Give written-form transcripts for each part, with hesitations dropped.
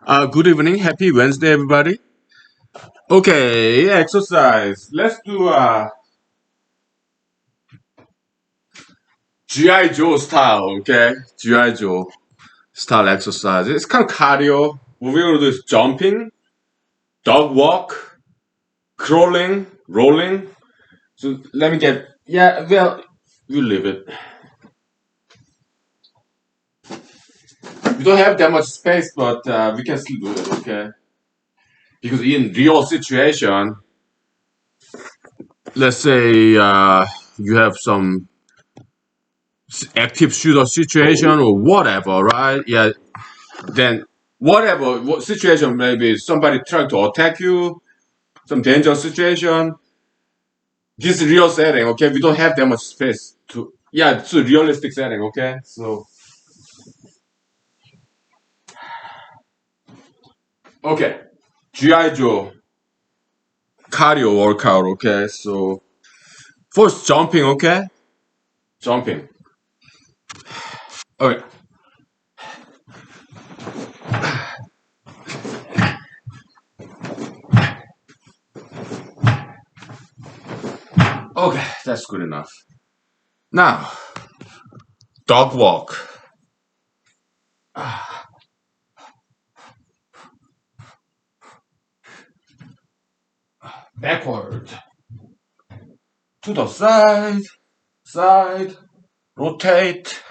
Good evening. Happy Wednesday, everybody. Okay, exercise. Let's do GI Joe style. Okay, GI Joe style exercise. It's kind of cardio. What we're gonna do is jumping, dog walk, crawling, rolling. So let me get. Yeah, well, you leave it. We don't have that much space, but we can still do it. Okay, because in real situation, let's say you have some active shooter situation or whatever, right? Yeah, then whatever what situation, maybe somebody trying to attack you, some dangerous situation. This real setting, okay? We don't have that much space to. Yeah, it's a realistic setting, okay? So okay, GI Joe cardio workout, okay? So first jumping, okay? Jumping. Okay. Okay, that's good enough. Now, dog walk. Backward. To the side, side, rotate,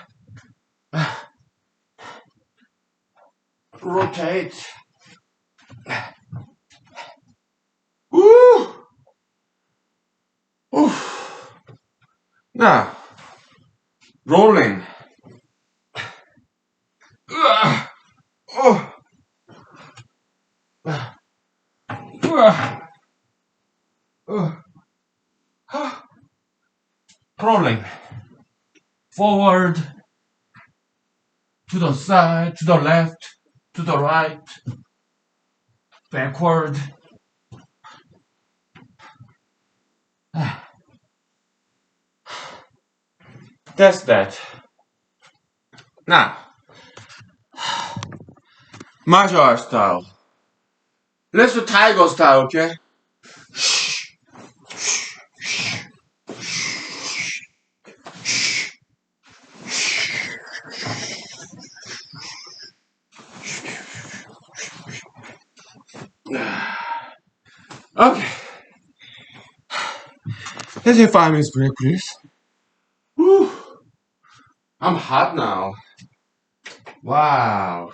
rotate. Woo! Oof. Now, rolling. Uh, oh. Uh, Crawling. Forward, to the side, to the left, to the right, backward. That's that. Now, martial art style. Let's do tiger style, okay? Okay. Let's have 5 minutes break, please. Whew. I'm hot now. Wow.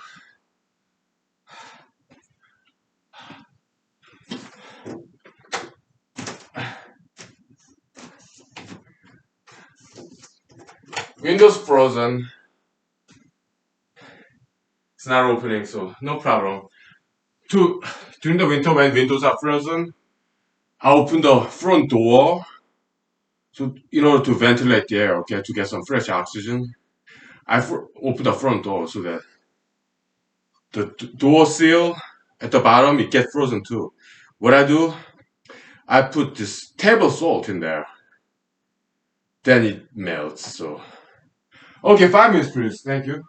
Windows frozen. It's not opening, so no problem. During the winter when windows are frozen, I open the front door so in order to ventilate the air, okay, to get some fresh oxygen. Open the front door so that the door seal at the bottom it gets frozen too. What I do, I put this table salt in there, then it melts. So okay, 5 minutes, please. Thank you.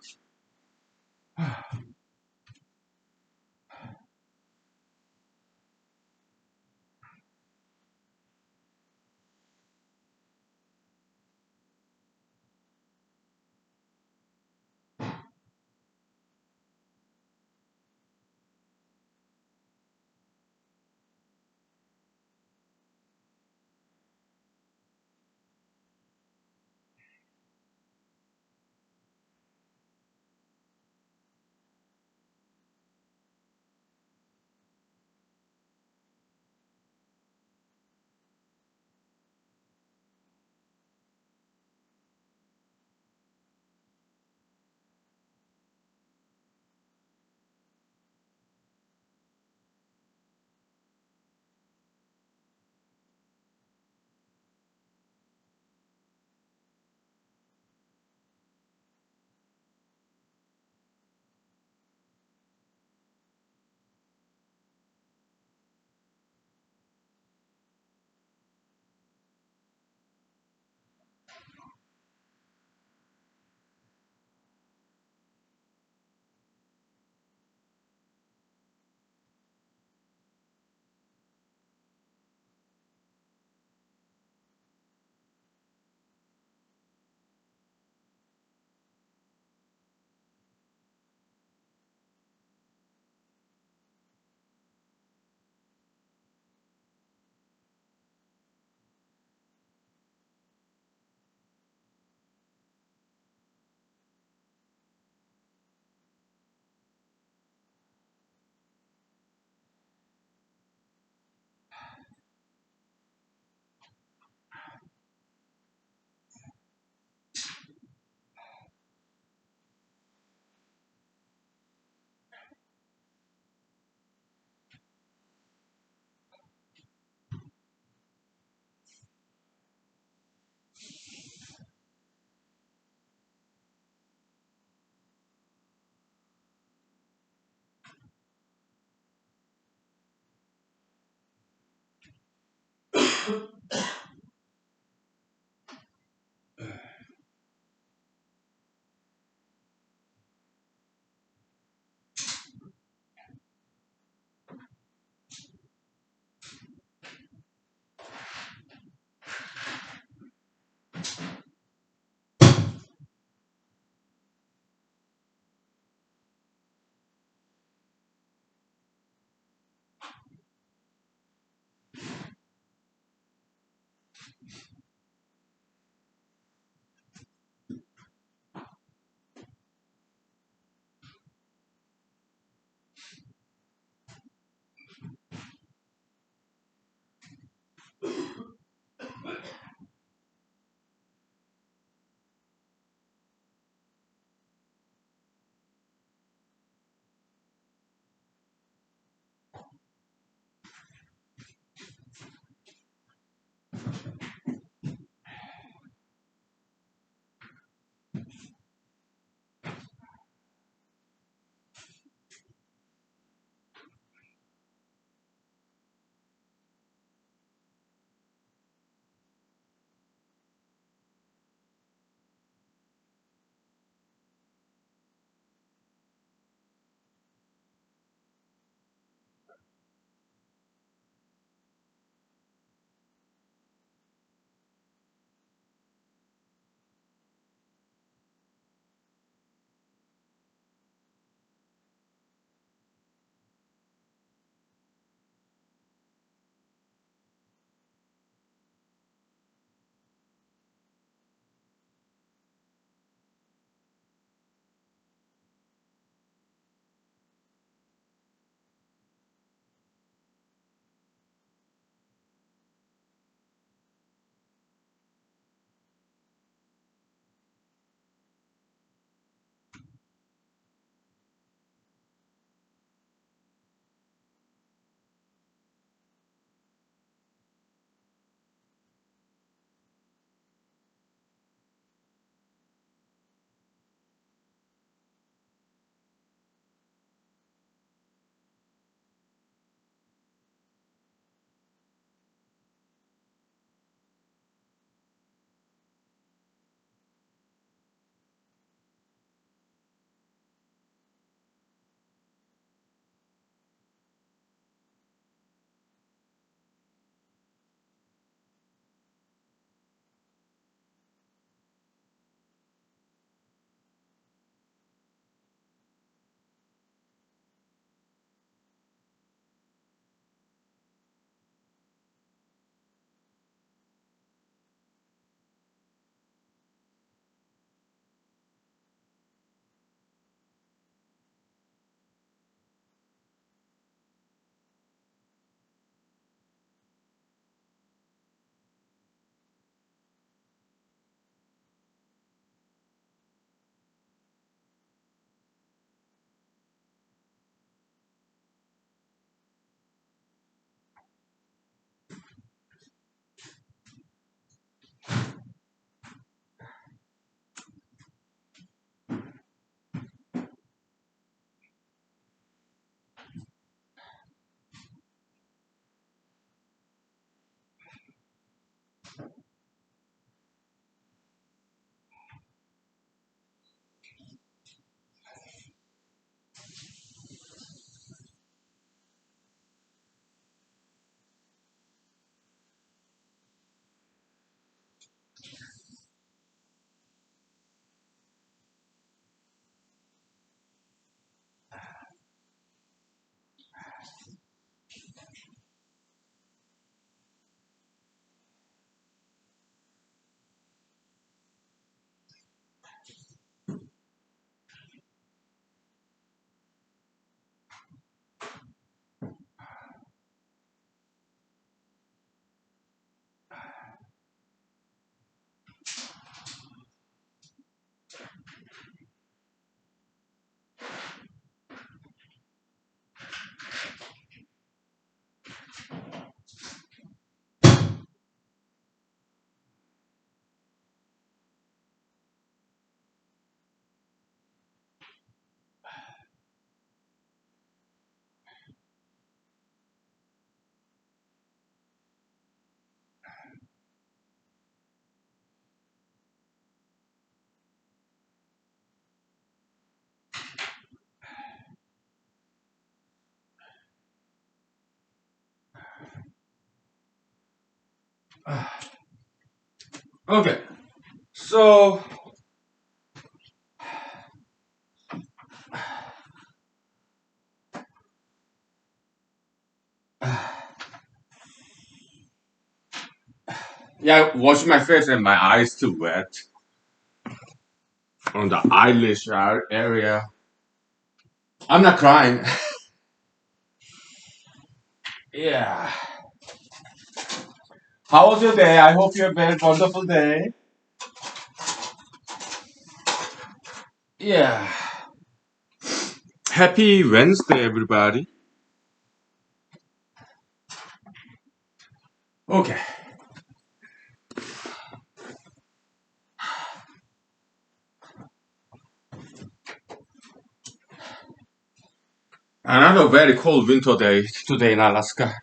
Okay, so yeah, wash my face and my eyes still wet on the eyelash area. I'm not crying. Yeah. How was your day? I hope you had a very wonderful day. Yeah. Happy Wednesday, everybody. Okay. Another very cold winter day today in Alaska.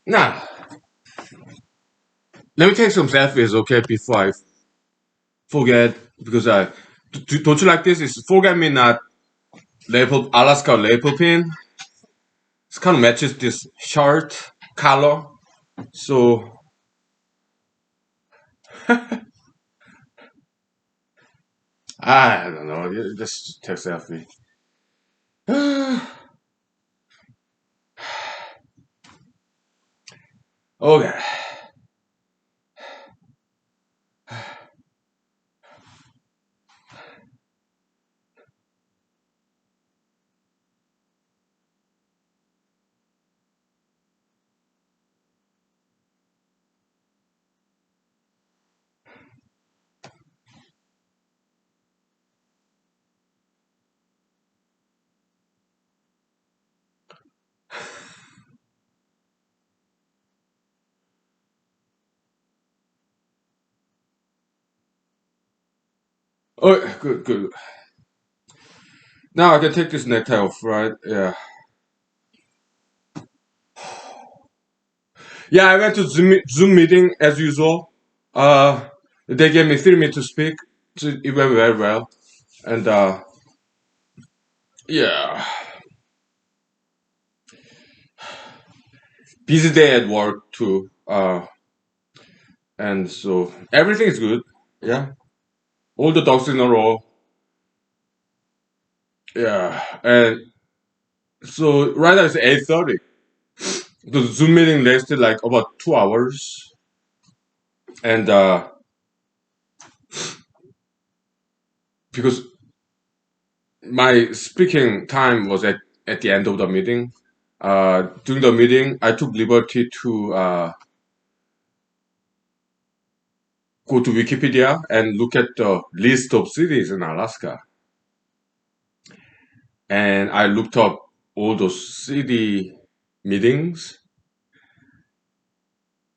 Now, let me take some selfies, okay, before I forget, because don't you like this? It's forget me not label Alaska label pin. It kind of matches this shirt color. So I don't know. Just take selfie. Okay. Oh, good, good. Now I can take this necktie off, right? Yeah. Yeah, I went to Zoom meeting as usual. Uh, they gave me 3 minutes to speak. So it went very well. And yeah, busy day at work too. And so everything is good. Yeah, all the ducks in a row. Yeah, and so right now it's 8:30. The Zoom meeting lasted like about 2 hours, and because my speaking time was at the end of the meeting. During the meeting, I took liberty to go to Wikipedia and look at the list of cities in Alaska. And I looked up all those city meetings.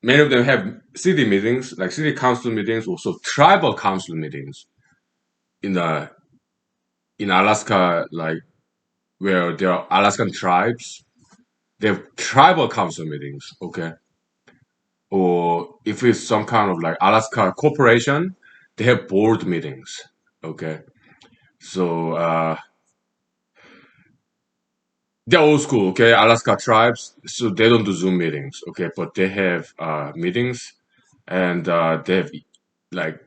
Many of them have city meetings, like city council meetings, also tribal council meetings in the in Alaska, like where there are Alaskan tribes. They have tribal council meetings, okay? Or if it's some kind of like Alaska corporation, they have board meetings, okay? So they're old school, okay? Alaska tribes, so they don't do Zoom meetings, okay? But they have meetings, and they have like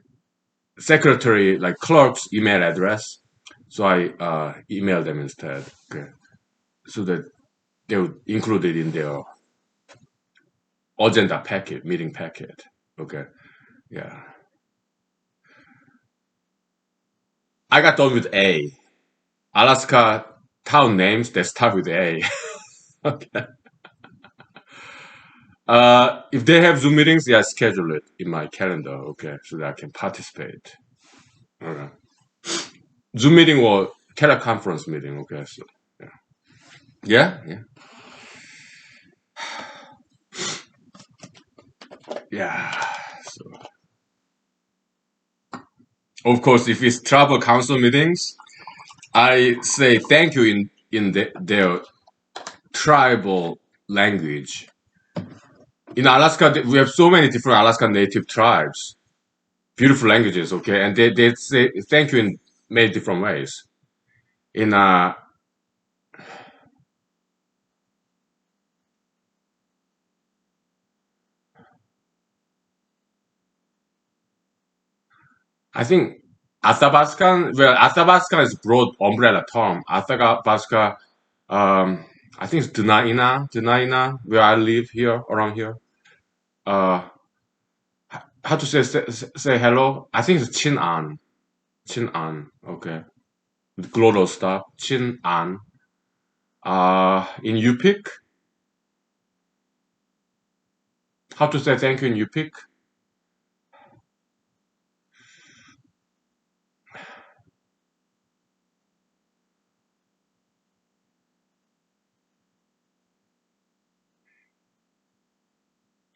secretary, like clerk's email address. So I email them instead, okay? So that they would include it in their agenda packet, meeting packet, okay? Yeah. I got done with A. Alaska town names that start with A. Okay. If they have Zoom meetings, yeah, schedule it in my calendar, okay, so that I can participate. Okay. Zoom meeting or teleconference meeting, okay, so yeah. Yeah, yeah. Yeah. So of course if it's travel council meetings, I say thank you in their tribal language. In Alaska, we have so many different Alaska native tribes, beautiful languages, okay, and they say thank you in many different ways. In I think Athabaskan, well, Athabaskan is broad umbrella term. Athabaskan, um, I think it's Denaina, where I live here, around here. Uh, how to say hello? I think it's Chin An, okay. Glottal stop, Chin An. In Yupik, how to say thank you in Yupik?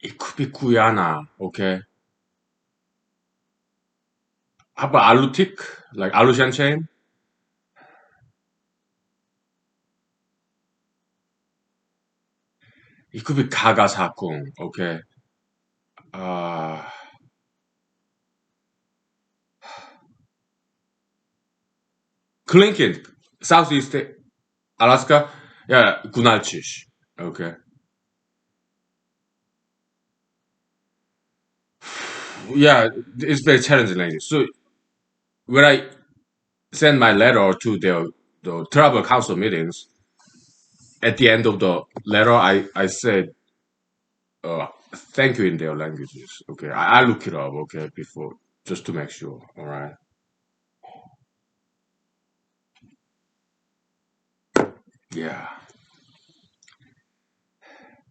It could be Guyana, okay. How about Alutik, like Alushanchain? It could be Kagasakung, okay. Uh, Clinton, Southeast Alaska, yeah, Gunalchish, okay. Yeah, it's very challenging language. So when I send my letter to the tribal council meetings, at the end of the letter, I said thank you in their languages. Okay, I look it up. Okay, before just to make sure. All right. Yeah,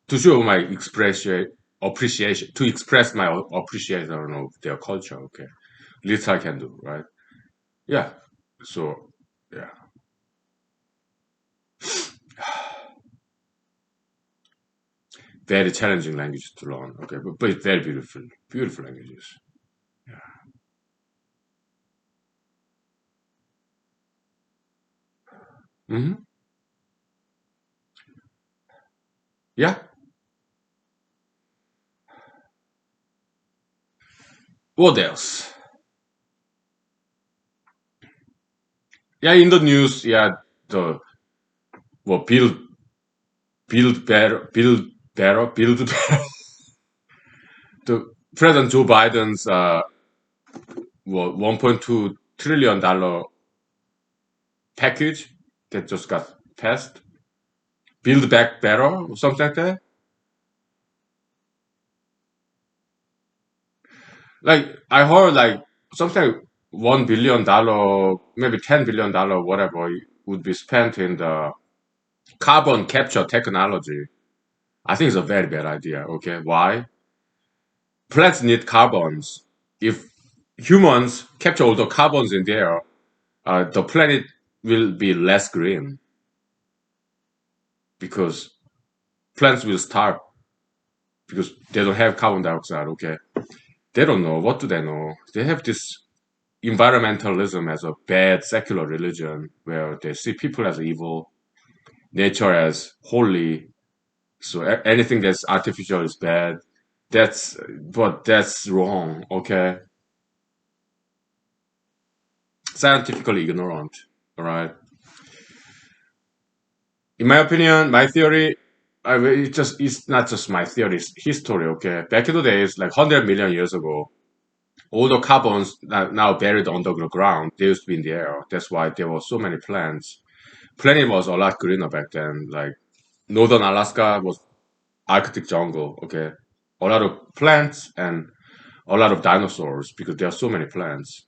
to show my expression appreciation, to express my appreciation of their culture. Okay, least I can do. Right. Yeah. So yeah, very challenging languages to learn. Okay, but it's very beautiful, beautiful languages. Yeah. Hmm. Yeah. What else? Yeah, in the news, yeah, the well, build better. The President Joe Biden's well, $1.2 trillion package that just got passed. Build back better, or something like that. Like I heard, like something $1 billion, maybe $10 billion, whatever, would be spent in the carbon capture technology. I think it's a very bad idea. Okay, why? Plants need carbons. If humans capture all the carbons in the air, the planet will be less green because plants will starve because they don't have carbon dioxide. Okay, they don't know. What do they know? They have this environmentalism as a bad secular religion where they see people as evil, nature as holy. So anything that's artificial is bad. That's wrong. Okay, scientifically ignorant. All right. In my opinion, my theory, it's not just my theory, it's history. Okay, back in the days, like 100 million years ago, all the carbons now buried under the ground, they used to be in the air. That's why there were so many plants. Planet was a lot greener back then. Like northern Alaska was Arctic jungle. Okay, a lot of plants and a lot of dinosaurs because there are so many plants.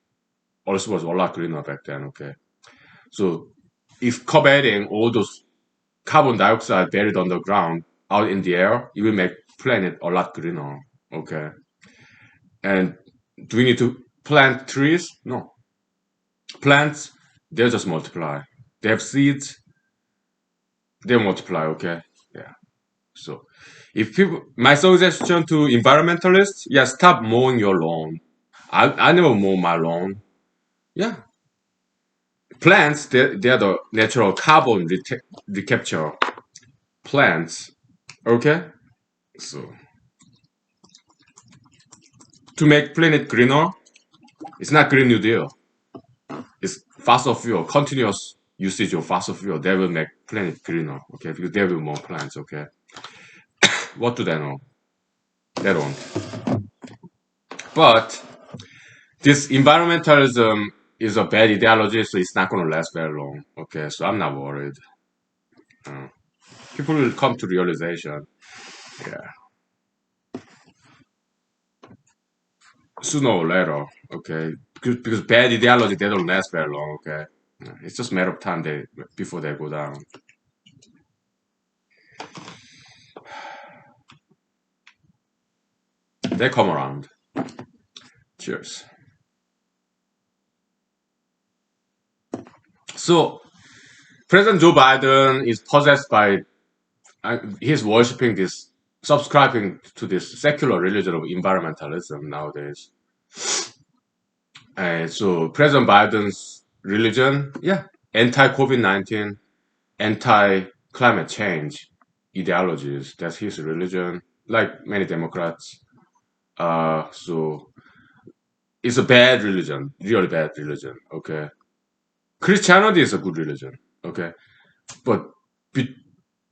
Also was a lot greener back then. Okay, so if combating all those carbon dioxide buried underground out in the air, it will make planet a lot greener. Okay. And do we need to plant trees? No. Plants, they just multiply. They have seeds, they multiply, okay? Yeah. So if people my suggestion to environmentalists, yeah, stop mowing your lawn. I never mow my lawn. Yeah. Plants, they're the natural carbon recapture plants. Okay? So to make planet greener, it's not Green New Deal. It's fossil fuel, continuous usage of fossil fuel. They will make planet greener, okay? Because there will be more plants, okay? What do they know? They don't. But this environmentalism is a bad ideology, so it's not going to last very long. Okay, so I'm not worried. Uh, People will come to realization. Yeah, sooner or later. Okay, because bad ideology they don't last very long. Okay, it's just a matter of time before they go down. They come around. Cheers. So President Joe Biden is possessed by he's worshiping this, subscribing to this secular religion of environmentalism nowadays. So President Biden's religion, yeah, anti-COVID-19, anti-climate change ideologies. That's his religion, like many Democrats. So it's a bad religion, really bad religion. Okay, Christianity is a good religion. Okay, but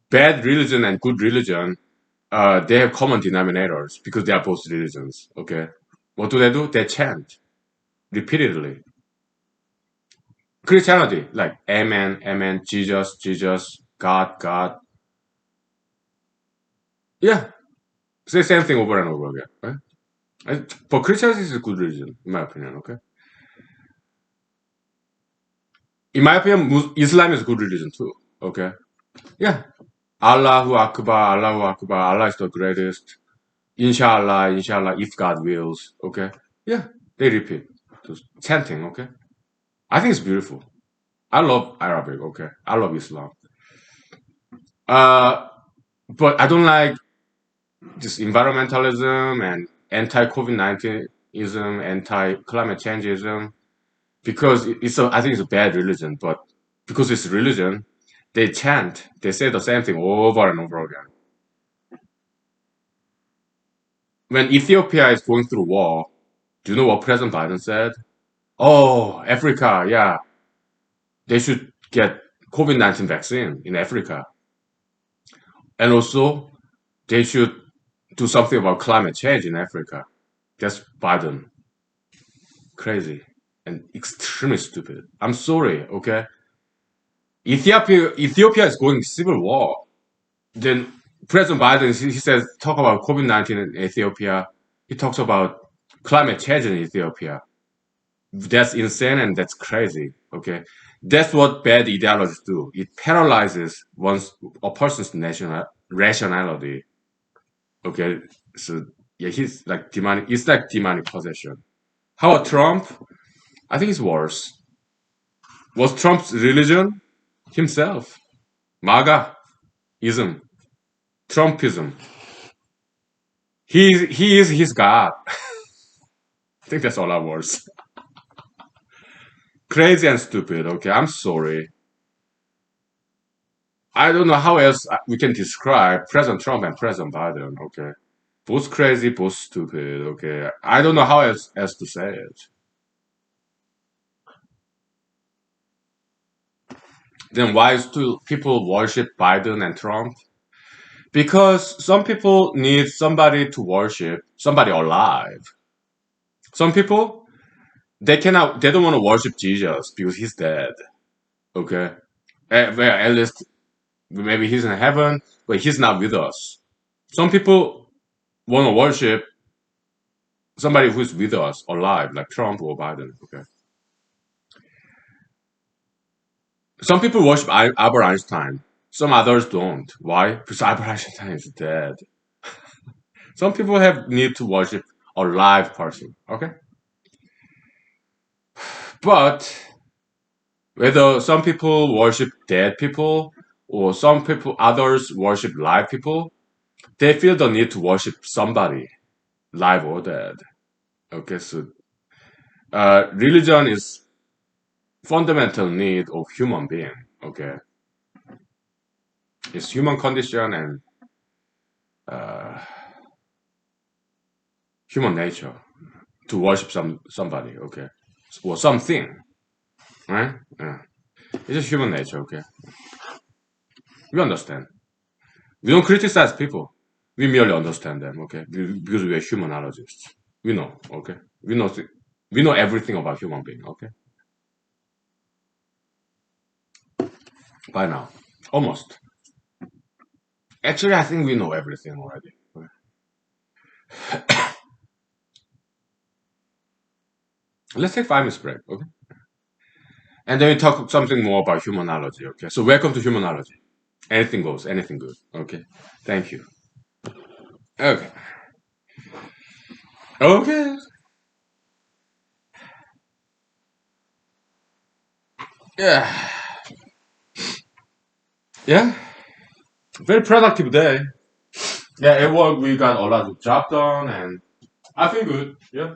bad religion and good religion, they have common denominators because they are both religions. Okay, what do? They chant repeatedly. Christianity, like Amen, Amen, Jesus, Jesus, God, God. Yeah, say the same thing over and over again. Right? But Christianity is a good religion, in my opinion. Okay, in my opinion, Islam is a good religion too. Okay, yeah, Allahu Akbar, Allahu Akbar, Allah is the greatest. Inshallah, Inshallah, if God wills. Okay, yeah, they repeat, just chanting. Okay, I think it's beautiful. I love Arabic. Okay, I love Islam. Uh, but I don't like this environmentalism and anti-COVID-19ism, anti-climate changeism, because I think it's a bad religion, but because it's religion, they chant, they say the same thing over and over again. When Ethiopia is going through war, do you know what President Biden said? Oh, Africa, yeah, they should get COVID-19 vaccine in Africa. And also, they should do something about climate change in Africa. That's Biden. Crazy and extremely stupid. I'm sorry, okay? Ethiopia is going civil war. Then President Biden, he says, talk about COVID-19 in Ethiopia. He talks about climate change in Ethiopia. That's insane and that's crazy, okay? That's what bad ideologies do. It paralyzes a person's rationality, okay? So, yeah, he's like demonic. It's like demonic possession. How about Trump? I think it's worse. Was Trump's religion? Himself. MAGA-ism. Trumpism. He is his God. I think that's all our words. Crazy and stupid, okay? I'm sorry. I don't know how else we can describe President Trump and President Biden, okay? Both crazy, both stupid, okay? I don't know how else to say it. Then why do people worship Biden and Trump? Because some people need somebody to worship, somebody alive. Some people, they don't want to worship Jesus because he's dead. Okay? Well, at least maybe he's in heaven, but he's not with us. Some people want to worship somebody who's with us, alive, like Trump or Biden. Okay? Some people worship Albert Einstein. Some others don't. Why? Because Albert Einstein is dead. Some people have need to worship a live person. Okay? But whether some people worship dead people or some people others worship live people, they feel the need to worship somebody, live or dead. Okay, so religion is fundamental need of human being. Okay, it's human condition and uh, human nature to worship somebody. Okay, or something, right? Yeah. It's just human nature. Okay, we understand. We don't criticize people. We merely understand them. Okay, because we are humanologists. We know. Okay, we know. We know everything about human being. Okay, by now, almost. Actually, I think we know everything already. Let's take 5 minutes break. Okay, and then we talk something more about humanology. Okay, so welcome to humanology. Anything goes, anything good. Okay, thank you. Okay, okay, yeah, yeah. Very productive day. Yeah, at work we got a lot of job done, and I feel good. Yeah.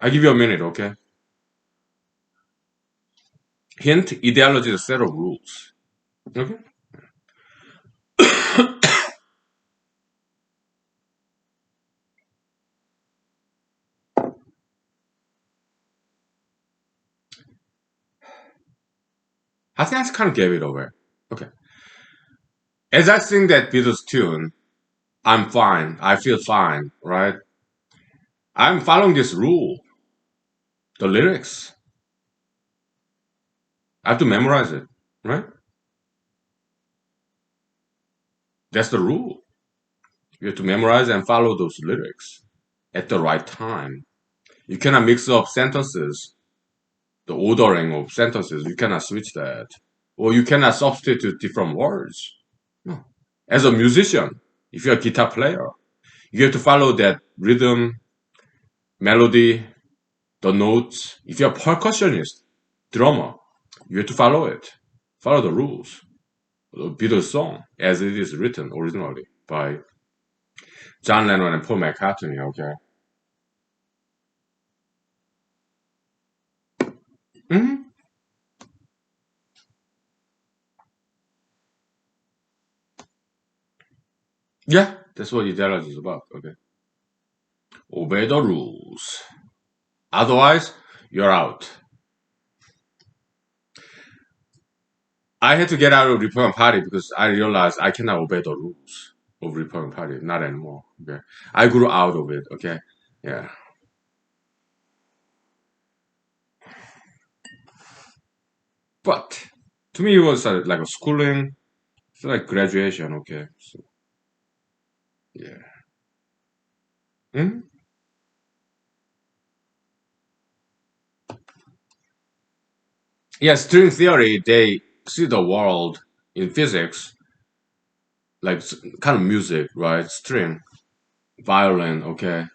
I give you a minute, okay? Hint, ideology is a set of rules. Okay? I think I kind of gave it away. Okay. As I sing that Beatles tune, I'm fine. I feel fine, right? I'm following this rule, the lyrics. I have to memorize it, right? That's the rule. You have to memorize and follow those lyrics at the right time. You cannot mix up sentences, the ordering of sentences. You cannot switch that. Or you cannot substitute different words. No. As a musician, if you're a guitar player, you have to follow that rhythm, melody, the notes. If you're a percussionist, drummer, you have to follow it. Follow the rules. The Beatles song as it is written originally by John Lennon and Paul McCartney, okay? Hmm. Yeah, that's what ideology is about, okay? Obey the rules. Otherwise, you're out. I had to get out of Republican Party because I realized I cannot obey the rules of Republican Party, not anymore. Okay, I grew out of it. Okay, yeah, but to me it was like a schooling, it's like graduation. Okay, so yeah. Hmm? Yeah, string theory. They see the world in physics like kind of music, right? String, violin. Okay,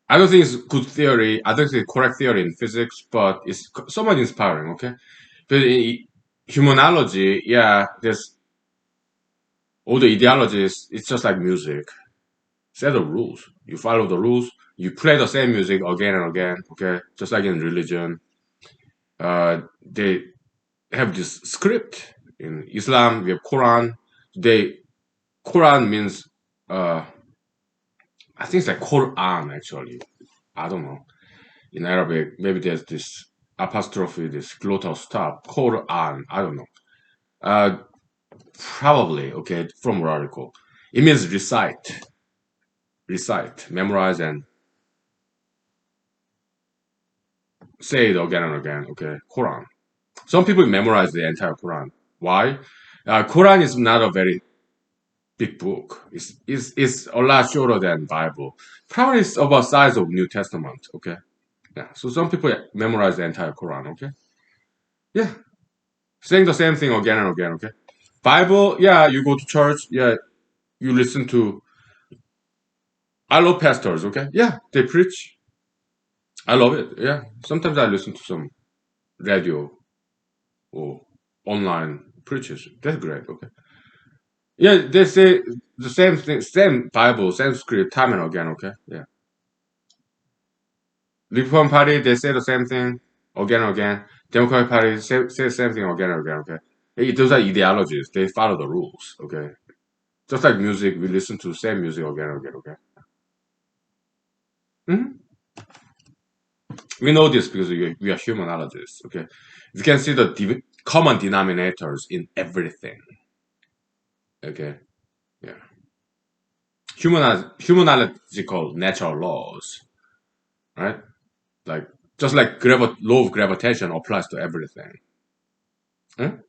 I don't think it's good theory. I don't think it's correct theory in physics, but it's somewhat inspiring. Okay, but in humanology, yeah, there's all the ideologies. It's just like music. Set of rules. You follow the rules. You play the same music again and again. Okay, just like in religion, they have this script. In Islam, we have Quran. They Quran means I think it's like Quran actually. I don't know. In Arabic, maybe there's this apostrophe, this glottal stop. Quran. I don't know. Uh, Probably okay from what article. It means recite, memorize, and say it again and again. Okay, Quran. Some people memorize the entire Quran. Why? Quran is not a very big book. It's a lot shorter than Bible. Probably it's about size of New Testament. Okay, yeah. So some people memorize the entire Quran. Okay, yeah, saying the same thing again and again. Okay, Bible. Yeah, you go to church. Yeah, you listen to. I love pastors. Okay, yeah, they preach. I love it. Yeah, sometimes I listen to some radio or online preachers. That's great. Okay. Yeah, they say the same thing, same Bible, same script, time and again. Okay, yeah. Reform Party, they say the same thing again and again. Democratic Party say the same thing again and again. Okay, those are ideologies. They follow the rules. Okay, just like music, we listen to the same music again and again. Okay, hmm we know this because we are humanologists. Okay, we can see the common denominators in everything. Okay, yeah, humanological natural laws, right? Like just like law of gravitation applies to everything. Hmm?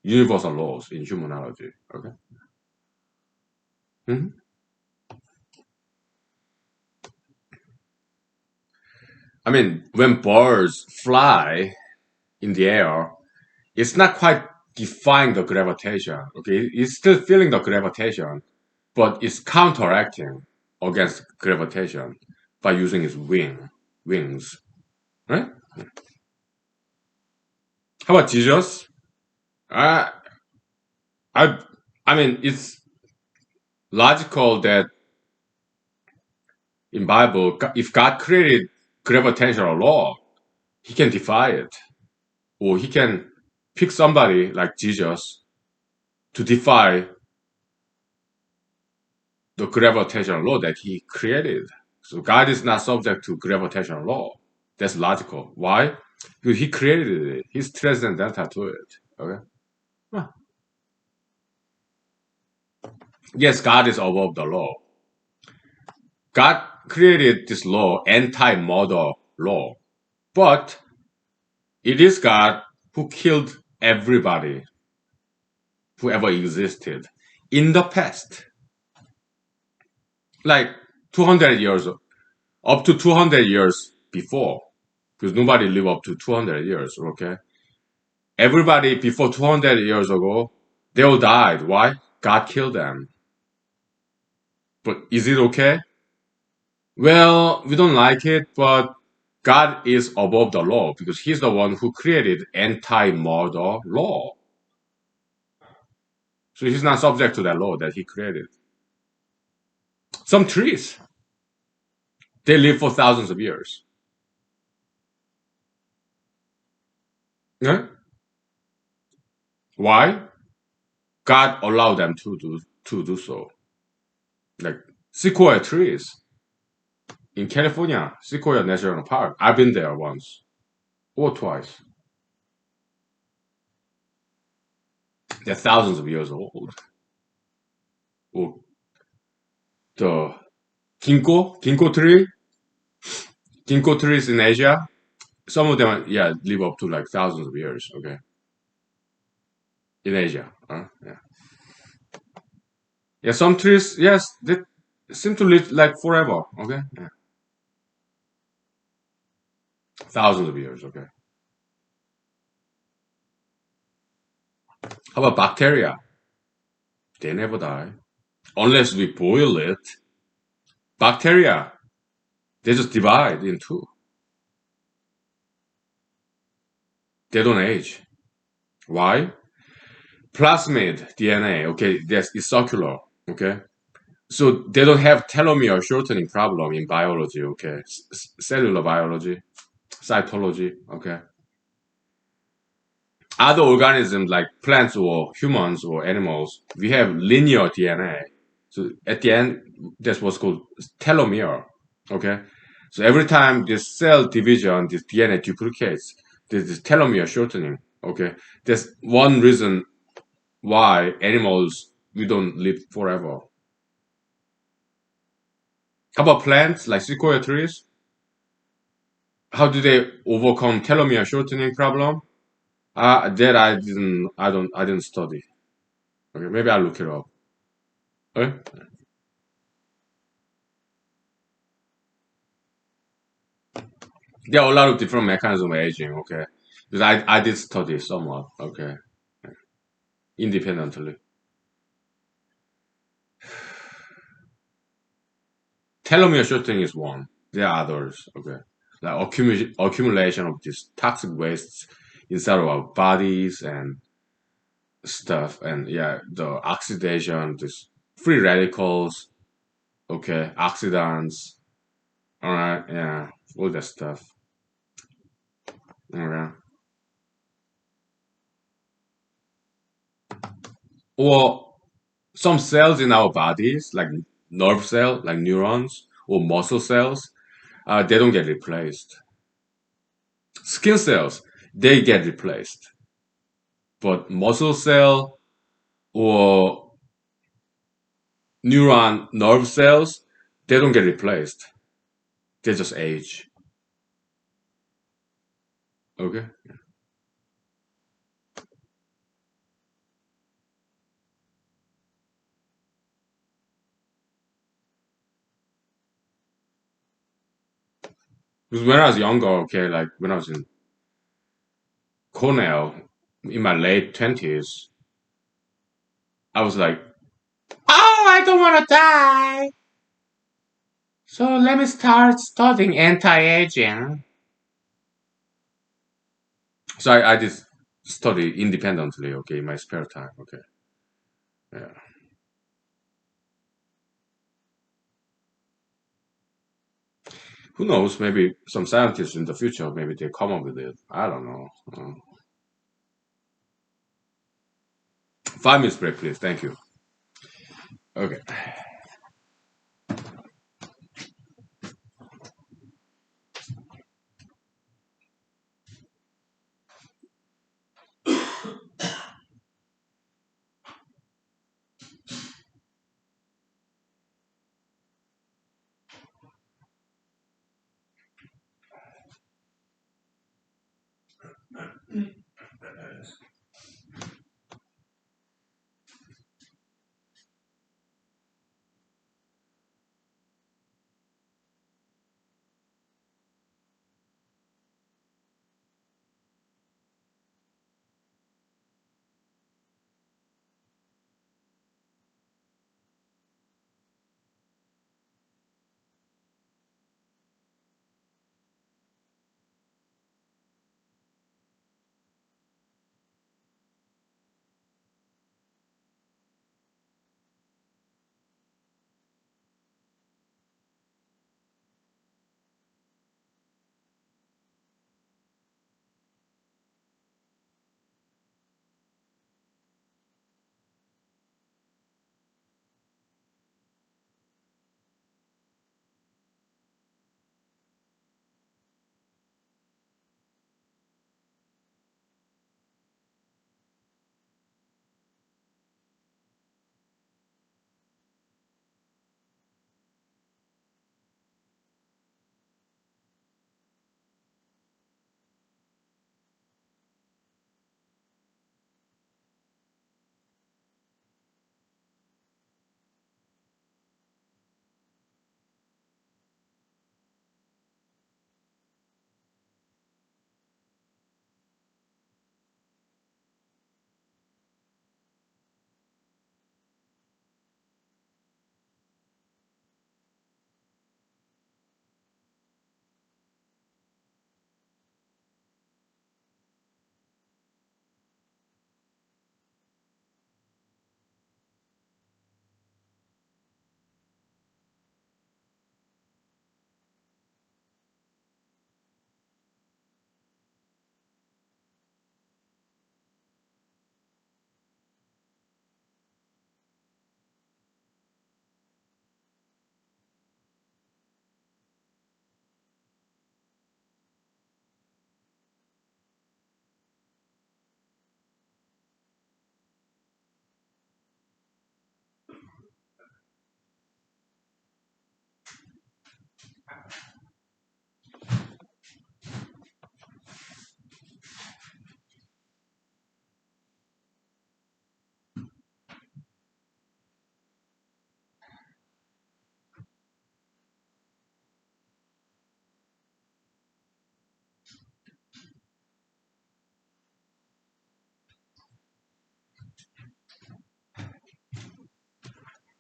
Universal laws in humanology. Okay. Mhm. I mean, when birds fly in the air, it's not quite defying the gravitation. Okay, it's still feeling the gravitation, but it's counteracting against gravitation by using its wings. Right? How about Jesus? I I I mean, it's logical that in Bible, if God created gravitational law, he can defy it. Or he can pick somebody like Jesus to defy the gravitational law that he created. So God is not subject to gravitational law. That's logical. Why? Because he created it. He's transcendental to it. Okay. Huh. Yes, God is above the law. God created this law, anti-murder law, but it is God who killed everybody who ever existed in the past. Like 200 years, up to 200 years before, because nobody lived up to 200 years, okay? Everybody before 200 years ago, they all died. Why? God killed them. But is it okay? Well, we don't like it, but God is above the law because he's the one who created anti-murder law. So he's not subject to that law that he created. Some trees, they live for thousands of years. Yeah? Why? God allowed them to do so. Like sequoia trees in California, Sequoia National Park. I've been there once or twice. They're thousands of years old. Or the ginkgo trees in Asia. Some of them, yeah, live up to like thousands of years. Okay, in Asia. Yeah, yeah. Some trees, yes, they seem to live like forever. Okay, yeah. Thousands of years. Okay. How about bacteria? They never die unless we boil it. Bacteria, they just divide in two. They don't age. Why? Plasmid DNA. Okay, that's it's circular. Okay, so they don't have telomere shortening problem in biology. Okay, cellular biology, cytology. Okay, other organisms like plants or humans or animals, we have linear DNA. So at the end, that's what's called telomere. Okay, so every time this cell division, this DNA duplicates, there's this telomere shortening. Okay, that's one reason why animals we don't live forever. How about plants like sequoia trees? How do they overcome telomere shortening problem? That I didn't study. Okay, maybe I'll look it up. Okay? There are a lot of different mechanisms of aging. Okay, because I did study somewhat. Okay, independently. Telomere shortening is one. There are others. Okay, like accumulation of these toxic wastes inside of our bodies and stuff, and yeah, the oxidation, this free radicals. Okay, oxidants. All right, yeah, all that stuff. All right. Or some cells in our bodies, like nerve cell, like neurons or muscle cells, they don't get replaced. Skin cells, they get replaced, but muscle cell or neuron nerve cells, they don't get replaced. They just age. Okay. Because when I was younger, okay, like when I was in Cornell, in my late 20s, I was like, oh, I don't want to die. So let me start studying anti-aging. So I did study independently, okay, in my spare time, okay. Yeah. Who knows? Maybe some scientists in the future, maybe they come up with it. I don't know. 5 minutes break, please. Thank you. Okay.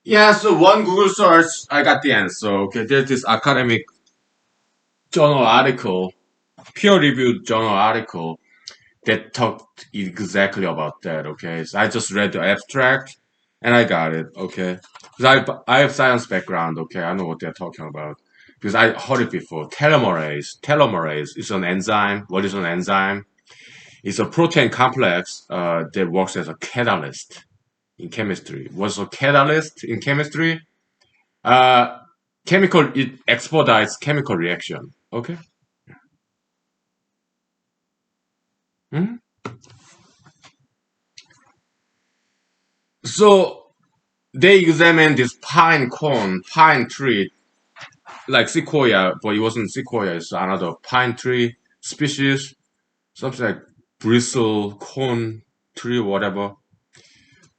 Yeah, so one Google search, I got the answer. Okay, there's this academic journal article, peer-reviewed journal article that talked exactly about that. Okay, so I just read the abstract and I got it. Okay, because I have science background. Okay, I know what they're talking about because I heard it before. Telomerase. Telomerase is an enzyme. What is an enzyme? It's a protein complex that works as a catalyst in chemistry. What's a catalyst in chemistry? Uh, chemical. It expedites chemical reaction. Okay. Mhm. So they examined this pine tree, like sequoia, but it wasn't sequoia, it's another pine tree species, something like bristle cone tree, whatever.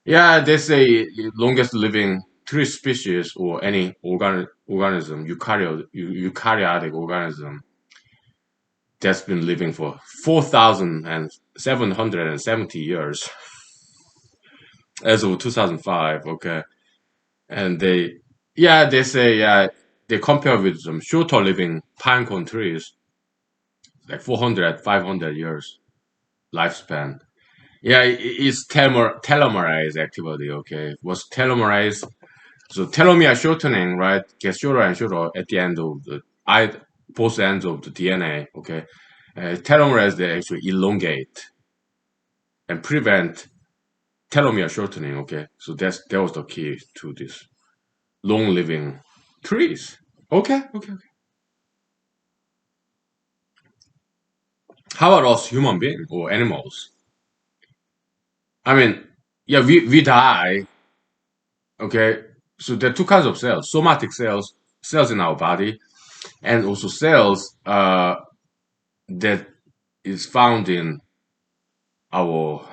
Yeah, they say longest living tree species or any organism, eukaryotic organism that's been living for 4,770 years as of 2005. Okay. And they say, they compare with some shorter living pine cone trees, like 400, 500 years lifespan. Yeah, it's telomerase activity. Okay, what's telomerase? So telomere shortening, right, gets shorter and shorter at the end of the I both ends of the DNA. Okay, telomeres they actually elongate and prevent telomere shortening. Okay, so that was the key to this long living trees. Okay. How about us human beings or animals? I mean, yeah, we die. Okay, so there are two kinds of cells: somatic cells, cells in our body, and also cells that is found in our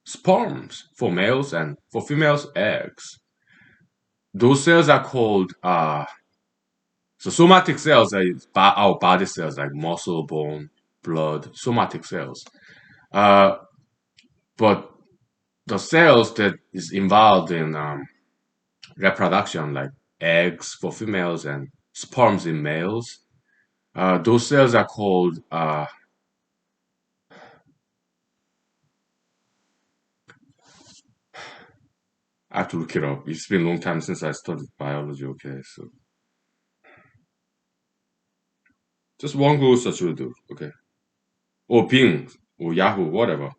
sperms for males and for females eggs. Those cells are called so somatic cells are our body cells like muscle, bone, blood, somatic cells. Uh, but the cells that is involved in reproduction, like eggs for females and sperms in males, those cells are called I have to look it up. It's been a long time since I studied biology. Okay, so just one Google search will do. Okay, or Bing or Yahoo, whatever.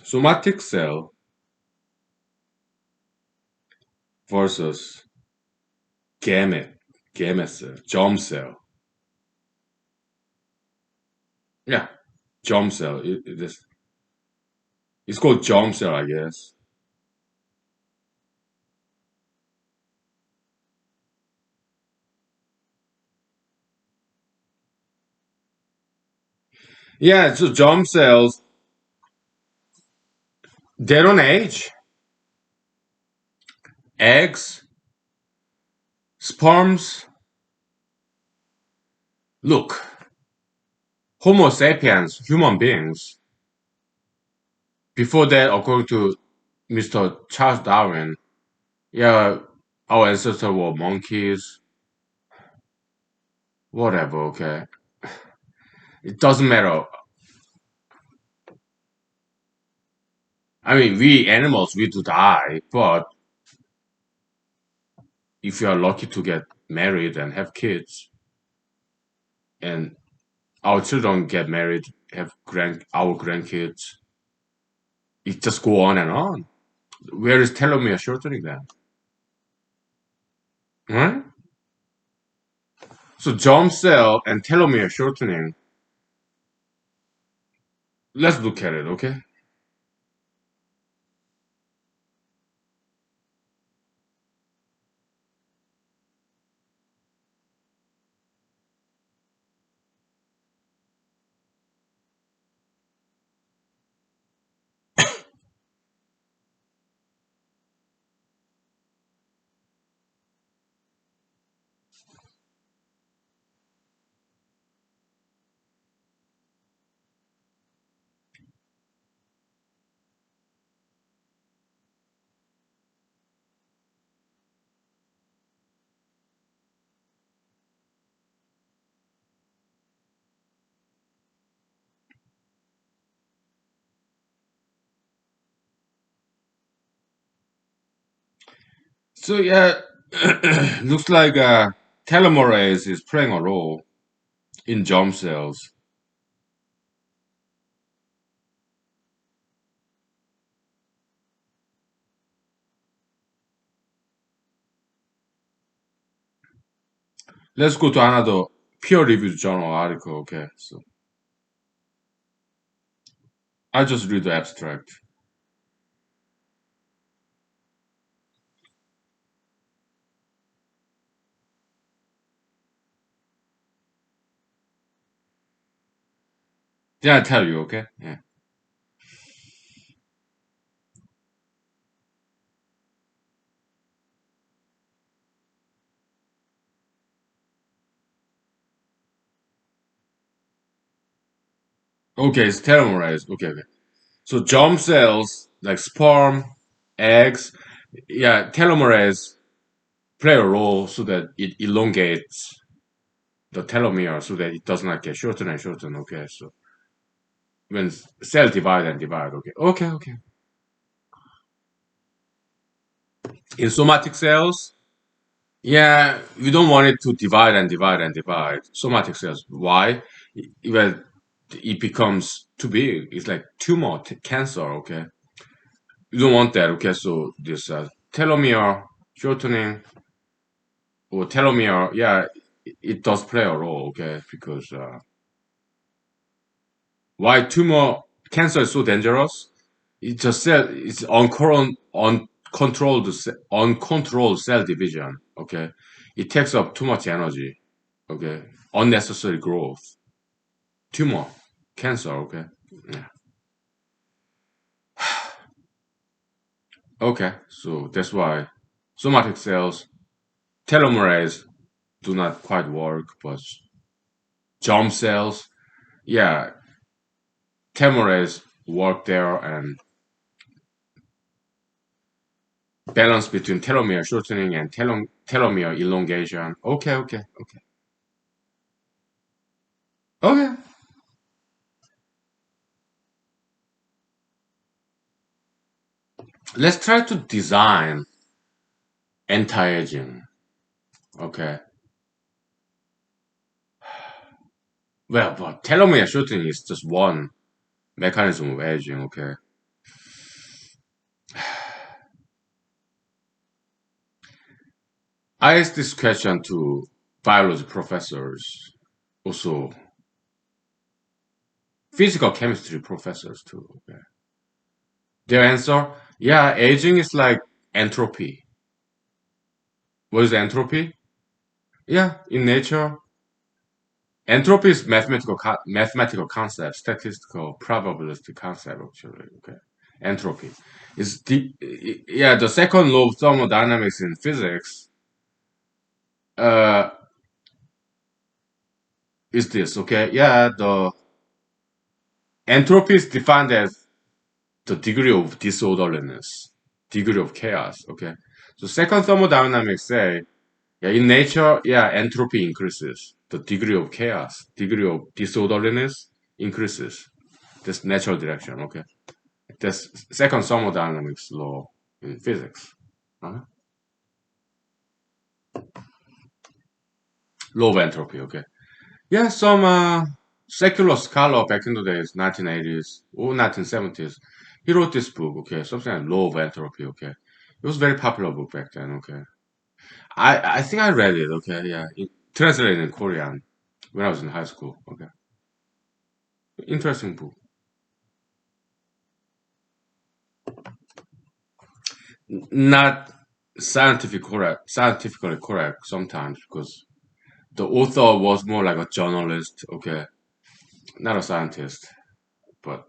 Somatic cell versus gamete cell, germ cell. Yeah, germ cell. It's called germ cell, I guess. Yeah, so germ cells, they don't age. Eggs, sperms. Look, Homo sapiens, human beings, before that, according to Mr. Charles Darwin, yeah, our ancestors were monkeys, whatever, okay? It doesn't matter. I mean, we animals, we do die, but if you are lucky to get married and have kids, and our children get married, have our grandkids, it just go on and on. Where is telomere shortening then? Right? So germ cell and telomere shortening, let's look at it, okay? So yeah, looks like telomerase is playing a role in germ cells. Let's go to another peer-reviewed journal article. Okay, so I just read the abstract. Then I tell you. Okay. Yeah. Okay, it's telomerase. Okay. So germ cells like sperm, eggs, yeah, telomerase play a role so that it elongates the telomere so that it does not get shortened and shortened. Okay, so when cell divide and divide. Okay. In somatic cells, Yeah, we don't want it to divide and divide and divide. Somatic cells. Why? Well, it becomes too big. It's like tumor, cancer. Okay, you don't want that. Okay, so this telomere shortening or telomere, yeah, it does play a role. Okay, because why tumor cancer is so dangerous? It's just cell. It's uncontrolled cell division. Okay, it takes up too much energy. Okay, unnecessary growth, tumor, cancer. Okay, yeah. Okay, so that's why somatic cells telomerase do not quite work, but germ cells, yeah, telomerase work there and balance between telomere shortening and telomere elongation. Okay, okay, okay, okay. Let's try to design anti-aging. Okay. Well, but telomere shortening is just one mechanism of aging. Okay. I asked this question to biology professors, also physical chemistry professors too. Okay. Their answer, yeah, aging is like entropy. What is entropy? Yeah, in nature, entropy is mathematical concept, statistical probabilistic concept actually. Okay, entropy is yeah, the second law of thermodynamics in physics. Uh, is this okay? Yeah, the entropy is defined as the degree of disorderliness, degree of chaos. Okay, so second thermodynamics say, yeah, in nature, yeah, entropy increases, the degree of chaos, degree of disorderliness increases. That's natural direction. Okay, that's second thermodynamics law in physics. Uh-huh. Law of entropy. Okay, yeah, some secular scholar back in the days, 1980s or 1970s, he wrote this book. Okay, something like Law of Entropy. Okay, it was a very popular book back then. Okay, I think I read it. Okay, yeah, translated in Korean when I was in high school. Okay, interesting book. Not scientifically correct sometimes because the author was more like a journalist. Okay, not a scientist, but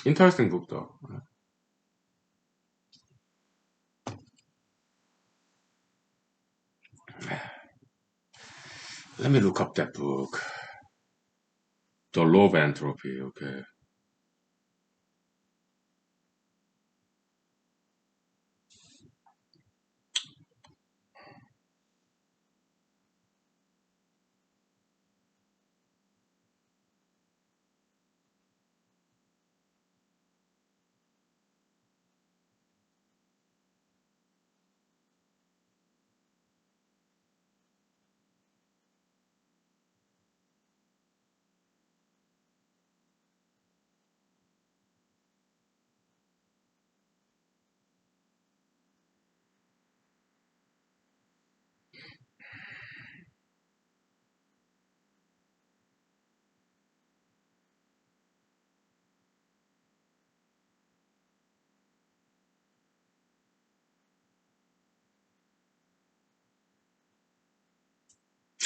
interesting book though. Let me look up that book. The Law of Entropy. Okay.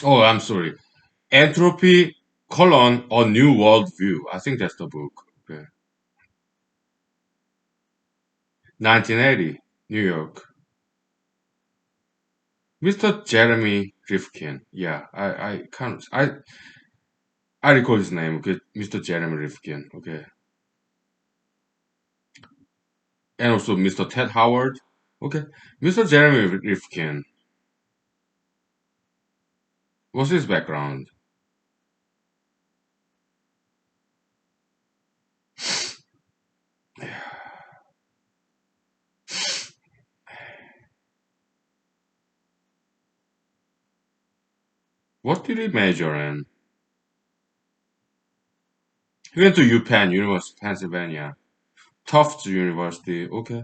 Oh, I'm sorry. Entropy colon a new world view. I think that's the book. Okay. 1980, New York. Mr. Jeremy Rifkin. Yeah, I can't I recall his name. Okay, Mr. Jeremy Rifkin. Okay, and also Mr. Ted Howard. Okay, Mr. Jeremy Rifkin. What's his background? What did he major in? He went to UPenn, University of Pennsylvania. Tufts University. Okay.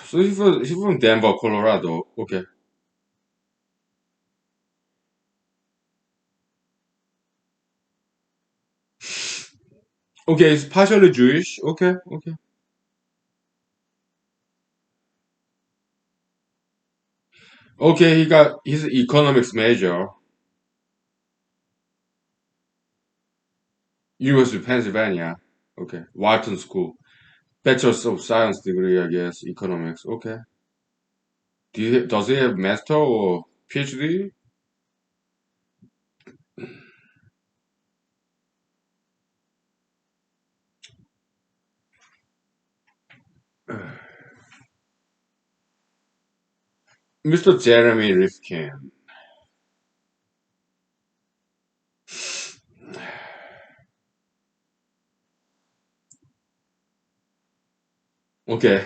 So he's from Denver, Colorado. Okay. Okay, he's partially Jewish. Okay, okay. Okay, he got his economics major, University of Pennsylvania. Okay, Wharton School. Bachelor's of Science degree, I guess, economics. Okay. Does he have master or PhD? Mr. Jeremy Rifkin. Okay.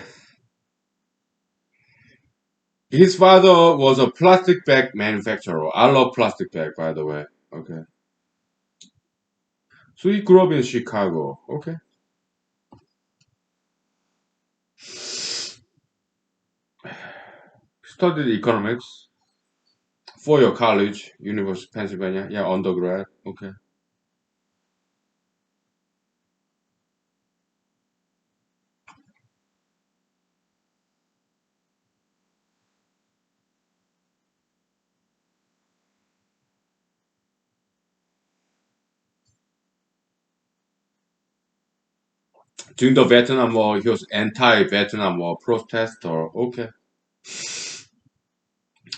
His father was a plastic bag manufacturer. I love plastic bag, by the way. Okay. So he grew up in Chicago. Okay. Studied economics. 4 year college, University of Pennsylvania. Yeah, undergrad. Okay. During the Vietnam War, he was anti-Vietnam War protester. Okay.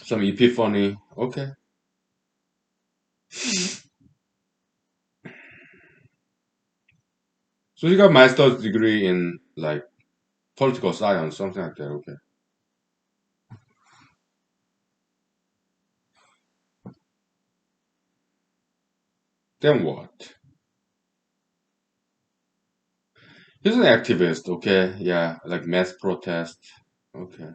Some epiphany. Okay. So he got master's degree in like political science, something like that. Okay. Then what? He's an activist. Okay. Yeah, like mass protest. Okay.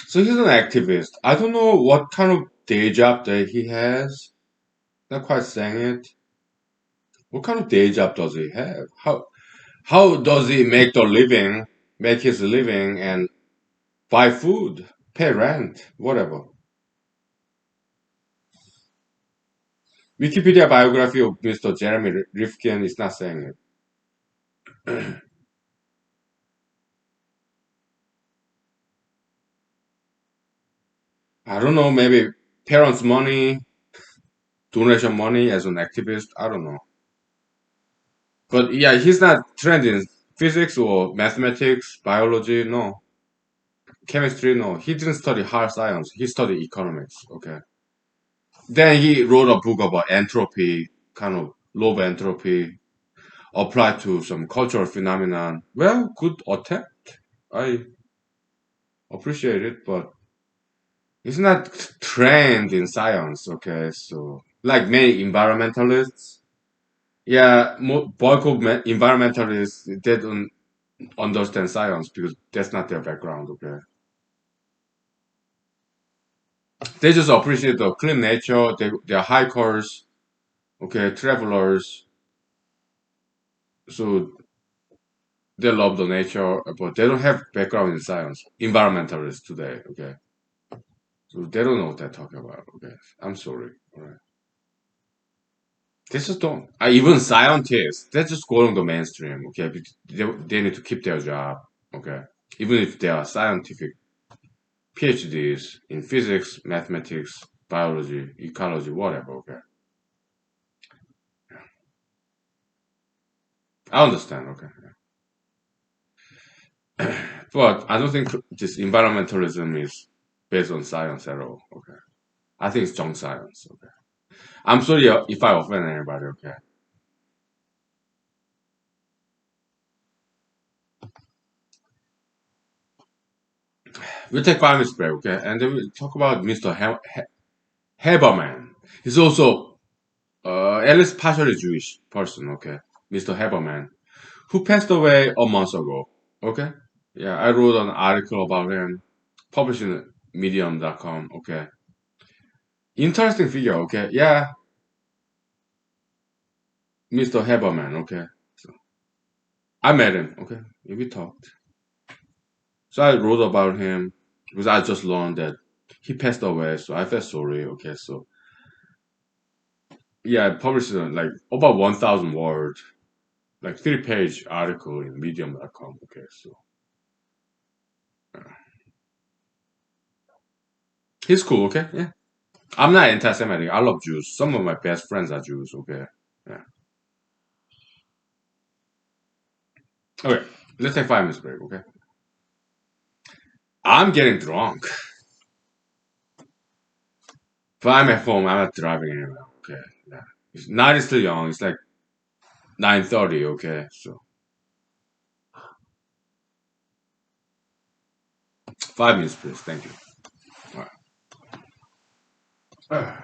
So he's an activist. I don't know what kind of day job that he has. Not quite saying it. What kind of day job does he have? How does he make his living and buy food, pay rent, whatever? Wikipedia biography of Mr. Jeremy Rifkin is not saying it. I don't know, maybe parents' money, donation money as an activist. I don't know. But yeah, he's not trained in physics or mathematics, biology, no. Chemistry, no. He didn't study hard science. He studied economics. Okay. Then he wrote a book about entropy, kind of low entropy, applied to some cultural phenomenon. Well, good attempt. I appreciate it, but he's not trained in science. Okay, so like many environmentalists, yeah, bulk of environmentalists they don't understand science because that's not their background. Okay, they just appreciate the clean nature. They're hikers. Okay, travelers. So they love the nature, but they don't have background in science. Environmentalists today. Okay. So they don't know what they're talking about. Okay, I'm sorry. All right. They just don't. Even scientists, they're just going the mainstream. Okay, they need to keep their job. Okay, even if they are scientific PhDs in physics, mathematics, biology, ecology, whatever. Okay, I understand. Okay, but I don't think this environmentalism is based on science at all. Okay, I think it's junk science. Okay, I'm sorry if I offend anybody. Okay, we'll take 5 minutes break. Okay, and then we'll talk about Mr. Haberman. He's also at least partially Jewish person. Okay, Mr. Haberman, who passed away a month ago. Okay, yeah, I wrote an article about him, published in Medium.com. Okay, interesting figure. Okay, yeah, Mr. Haberman. Okay, so I met him. Okay, yeah, we talked. So I wrote about him because I just learned that he passed away. So I felt sorry. Okay, so yeah, I published like about 1,000 words, like 3-page article in Medium.com. Okay, so he's cool. Okay, yeah. I'm not anti-Semitic. I love Jews. Some of my best friends are Jews. Okay, yeah. Okay, let's take 5 minutes break. Okay, I'm getting drunk, but I'm at home. I'm not driving anywhere. Okay, yeah. Night is still young. It's like 9:30. Okay, so 5 minutes, please. Thank you. All right.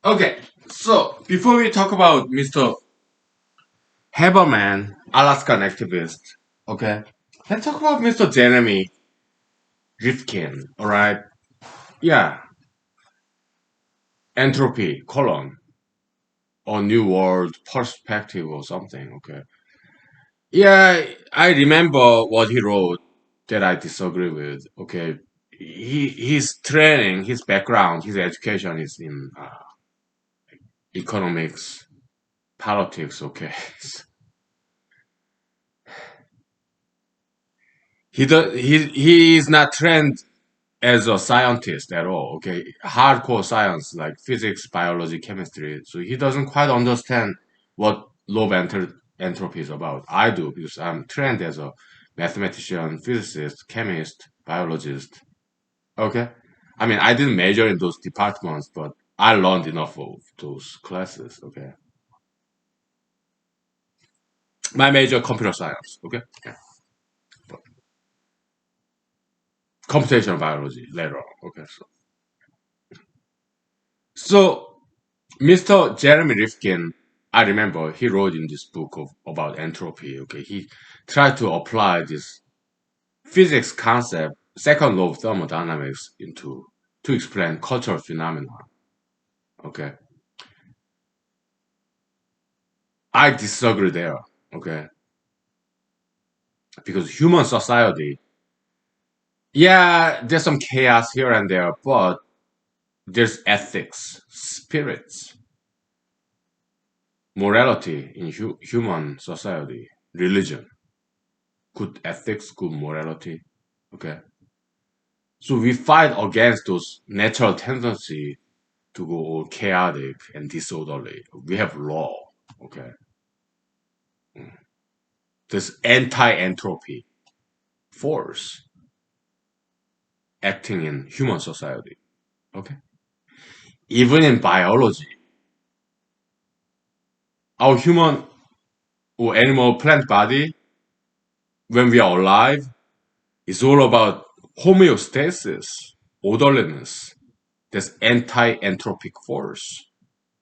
Okay, so before we talk about Mr. Haberman, Alaskan activist, okay, let's talk about Mr. Jeremy Rifkin, all right? Yeah, entropy, colon, or new world perspective or something, okay? Yeah, I remember what he wrote that I disagree with, okay? His training, his background, his education is in economics, politics, okay? he is not trained as a scientist at all. Okay, hardcore science like physics, biology, chemistry. So he doesn't quite understand what low entropy is about. I do because I'm trained as a mathematician, physicist, chemist, biologist. Okay, I mean I didn't major in those departments, but I learned enough of those classes. Okay, my major computer science. Okay, yeah. Computational biology later on. Okay, so Mr. Jeremy Rifkin, I remember he wrote in this book about entropy. Okay, he tried to apply this physics concept, second law of thermodynamics, into to explain cultural phenomena. Okay, I disagree there. Okay, because human society, yeah, there's some chaos here and there, but there's ethics, spirits, morality in human society, religion, good ethics, good morality. Okay, so we fight against those natural tendency to go all chaotic and disorderly. We have law. Okay, this anti-entropy force acting in human society. Okay, even in biology, our human or animal plant body, when we are alive, is all about homeostasis, orderliness. This anti-entropic force.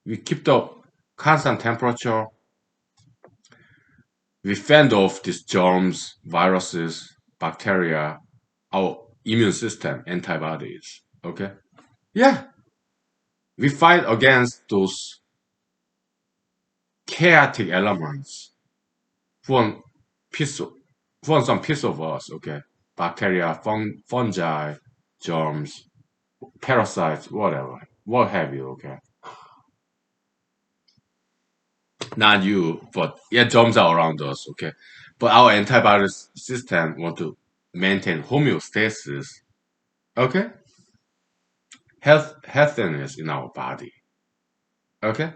We keep the constant temperature. We fend off these germs, viruses, bacteria, our immune system, antibodies. Okay? Yeah. We fight against those chaotic elements who want piece of, who want some piece of us. Okay? Bacteria, fungi, germs, parasites, whatever. What have you, okay? Not you, but yeah, germs are around us, okay? But our antibody system want to maintain homeostasis, okay? Healthiness in our body, okay?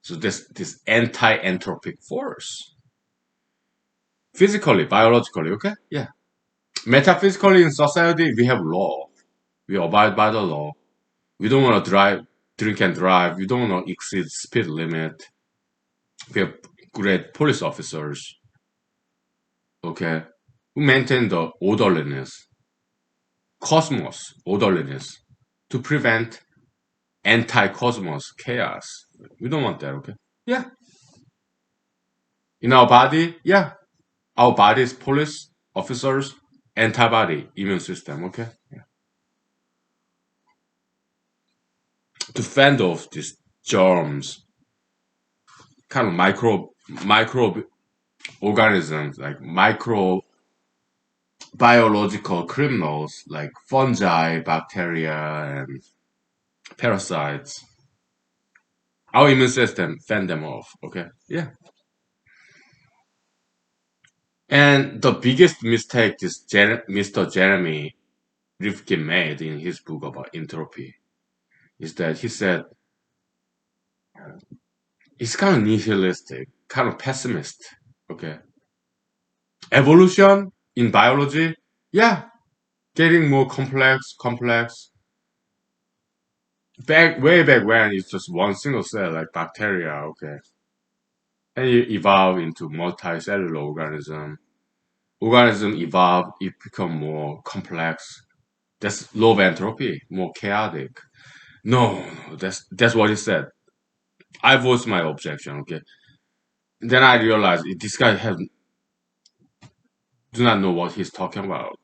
So this anti-entropic force, physically, biologically, okay? Yeah. Metaphysically in society, we have law. We abide by the law. We don't want to drink and drive. We don't want to exceed speed limit. We have great police officers, okay, who maintain the orderliness, cosmos orderliness, to prevent anti-cosmos chaos. We don't want that, okay? Yeah. In our body, yeah. Our body is police officers, antibody, immune system, okay? Yeah. To fend off these germs, kind of micro organisms, like biological criminals like fungi, bacteria, and parasites. Our immune system fend them off. Okay, yeah. And the biggest mistake this Mr. Jeremy Rifkin made in his book about entropy is that he said he's kind of nihilistic, kind of pessimist. Okay, evolution in biology, yeah, getting more complex. Way back when it's just one single cell like bacteria. Okay, and you evolve into multicellular organism evolve, it become more complex. That's low entropy, more chaotic. No, that's what he said. I voiced my objection. Okay, then I realized this guy do not know what he's talking about.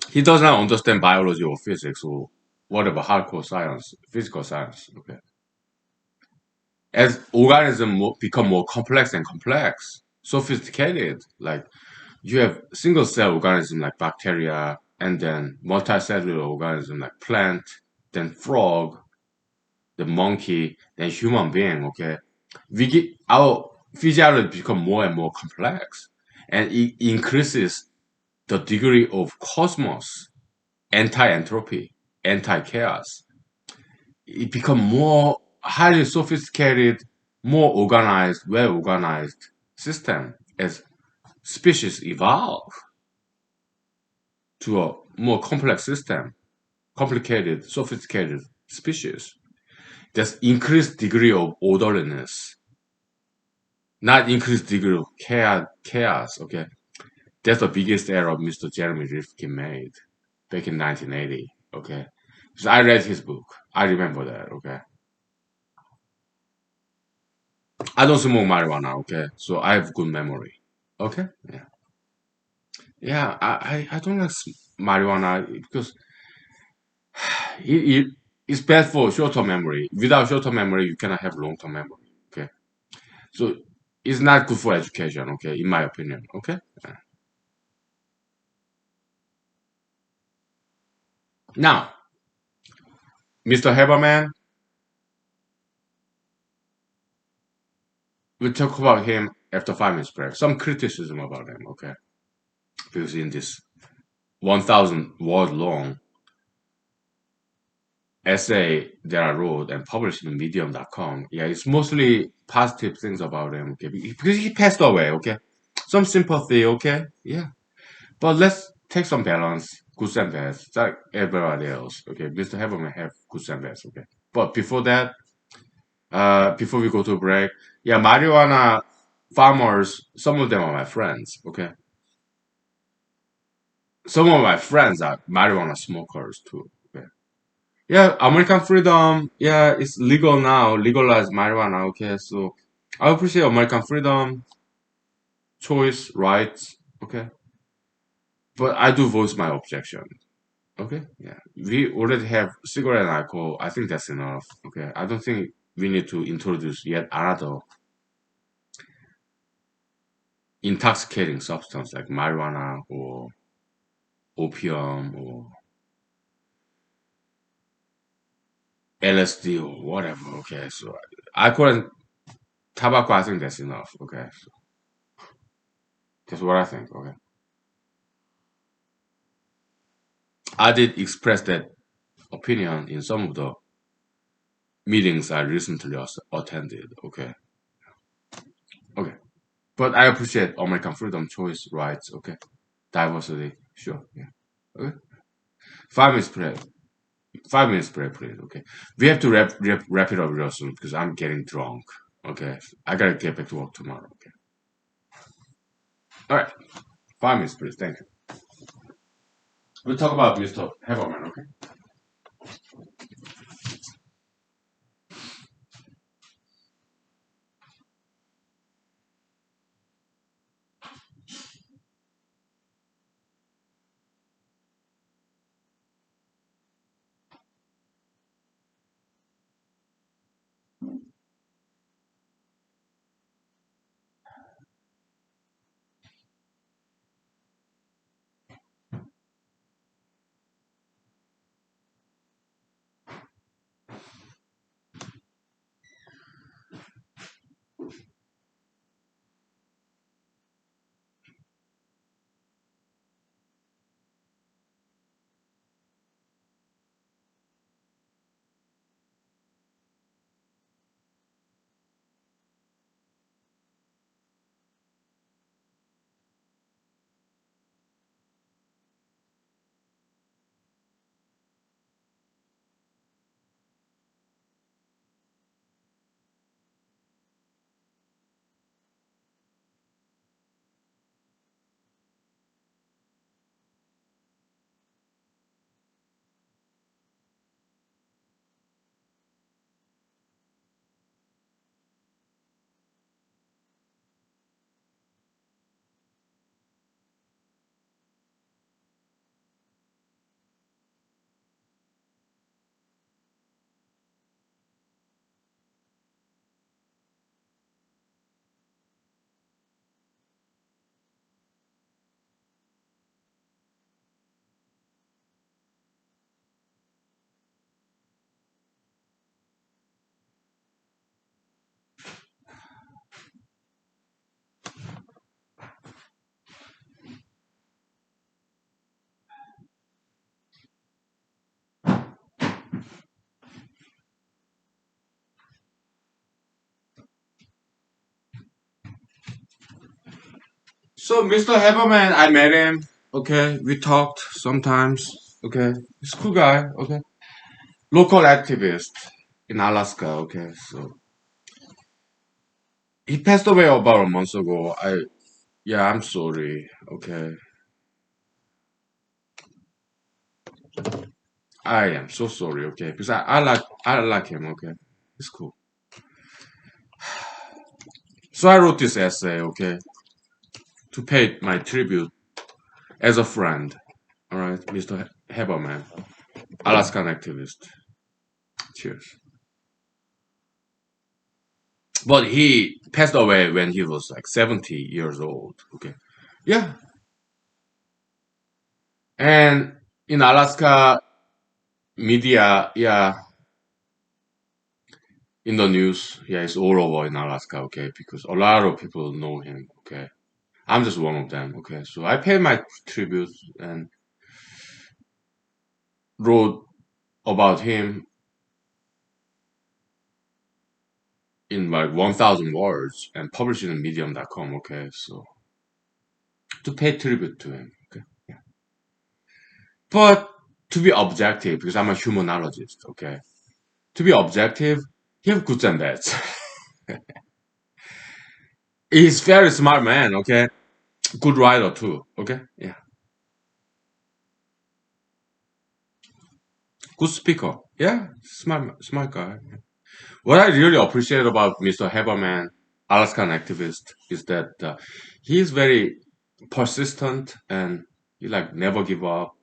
He does not understand biology or physics or whatever hardcore science, physical science. Okay, as organisms become more complex and sophisticated, like you have single cell organism like bacteria, and then multicellular organism like plant, then frog. the monkey, then human being, okay, our physiology become more and more complex, and it increases the degree of cosmos, anti-entropy, anti-chaos. It become more highly sophisticated, more organized, well-organized system as species evolve to a more complex system, complicated, sophisticated species. There's increased degree of orderliness, not increased degree of chaos. Okay, that's the biggest error Mr. Jeremy Rifkin made back in 1980. Okay, so I read his book. I remember that. Okay, I don't smoke marijuana. Okay, so I have good memory. Okay, yeah, yeah. I don't like marijuana because it's bad for short-term memory. Without short-term memory, you cannot have long-term memory. Okay, so it's not good for education. Okay, in my opinion. Okay. Now, Mr. Haberman, we'll talk about him after 5 minutes break. Some criticism about him, okay? Because in this 1,000 word long essay that I wrote and published in medium.com, yeah, it's mostly positive things about him, okay? Because he passed away, okay? Some sympathy, okay? Yeah. But let's take some balance, goods and bads, like everybody else, okay? Mr. Haberman have goods and bads, okay? But before that, before we go to a break, yeah, marijuana farmers, some of them are my friends, okay? Some of my friends are marijuana smokers too, okay? Yeah, American freedom, yeah, it's legal now, legalized marijuana, okay? So I appreciate American freedom, choice, rights, okay? But I do voice my objection, okay? Yeah, we already have cigarette and alcohol. I think that's enough, okay? I don't think we need to introduce yet another intoxicating substance like marijuana or opium or LSD or whatever. Okay, so alcohol and tobacco, I think that's enough. Okay, so that's what I think. Okay, I did express that opinion in some of the meetings I recently attended. Okay, okay, but I appreciate American freedom, choice, rights. Okay, diversity. Sure. Yeah. Okay. 5 minutes break. 5 minutes break, please. Okay. We have to wrap it up real soon because I'm getting drunk. Okay. I gotta get back to work tomorrow. Okay. All right. 5 minutes, please. Thank you. We'll talk about Mr. Haberman. Okay. So Mr. Haberman, I met him. Okay, we talked sometimes. Okay, he's a cool guy. Okay, local activist in Alaska. Okay, so he passed away about a month ago. Yeah, I'm sorry. Okay, I am so sorry. Okay, because I like him. Okay, it's cool. So I wrote this essay. Okay, to pay my tribute as a friend. All right, Mr. Haberman, Alaskan activist. Cheers. But he passed away when he was like 70 years old. Okay. Yeah. And in Alaska media, yeah, in the news, yeah, it's all over in Alaska, okay, because a lot of people know him, okay. I'm just one of them, okay. So I paid my tribute and wrote about him in like 1,000 words and published it in medium.com, okay. So to pay tribute to him, okay. Yeah. But to be objective, because I'm a humanologist, okay. To be objective, he have goods and bads. He's very smart man, okay? Good writer too, okay? Yeah. Good speaker. Yeah, smart guy. What I really appreciate about Mr. Haberman, Alaskan activist, is that he's very persistent and he like never give up.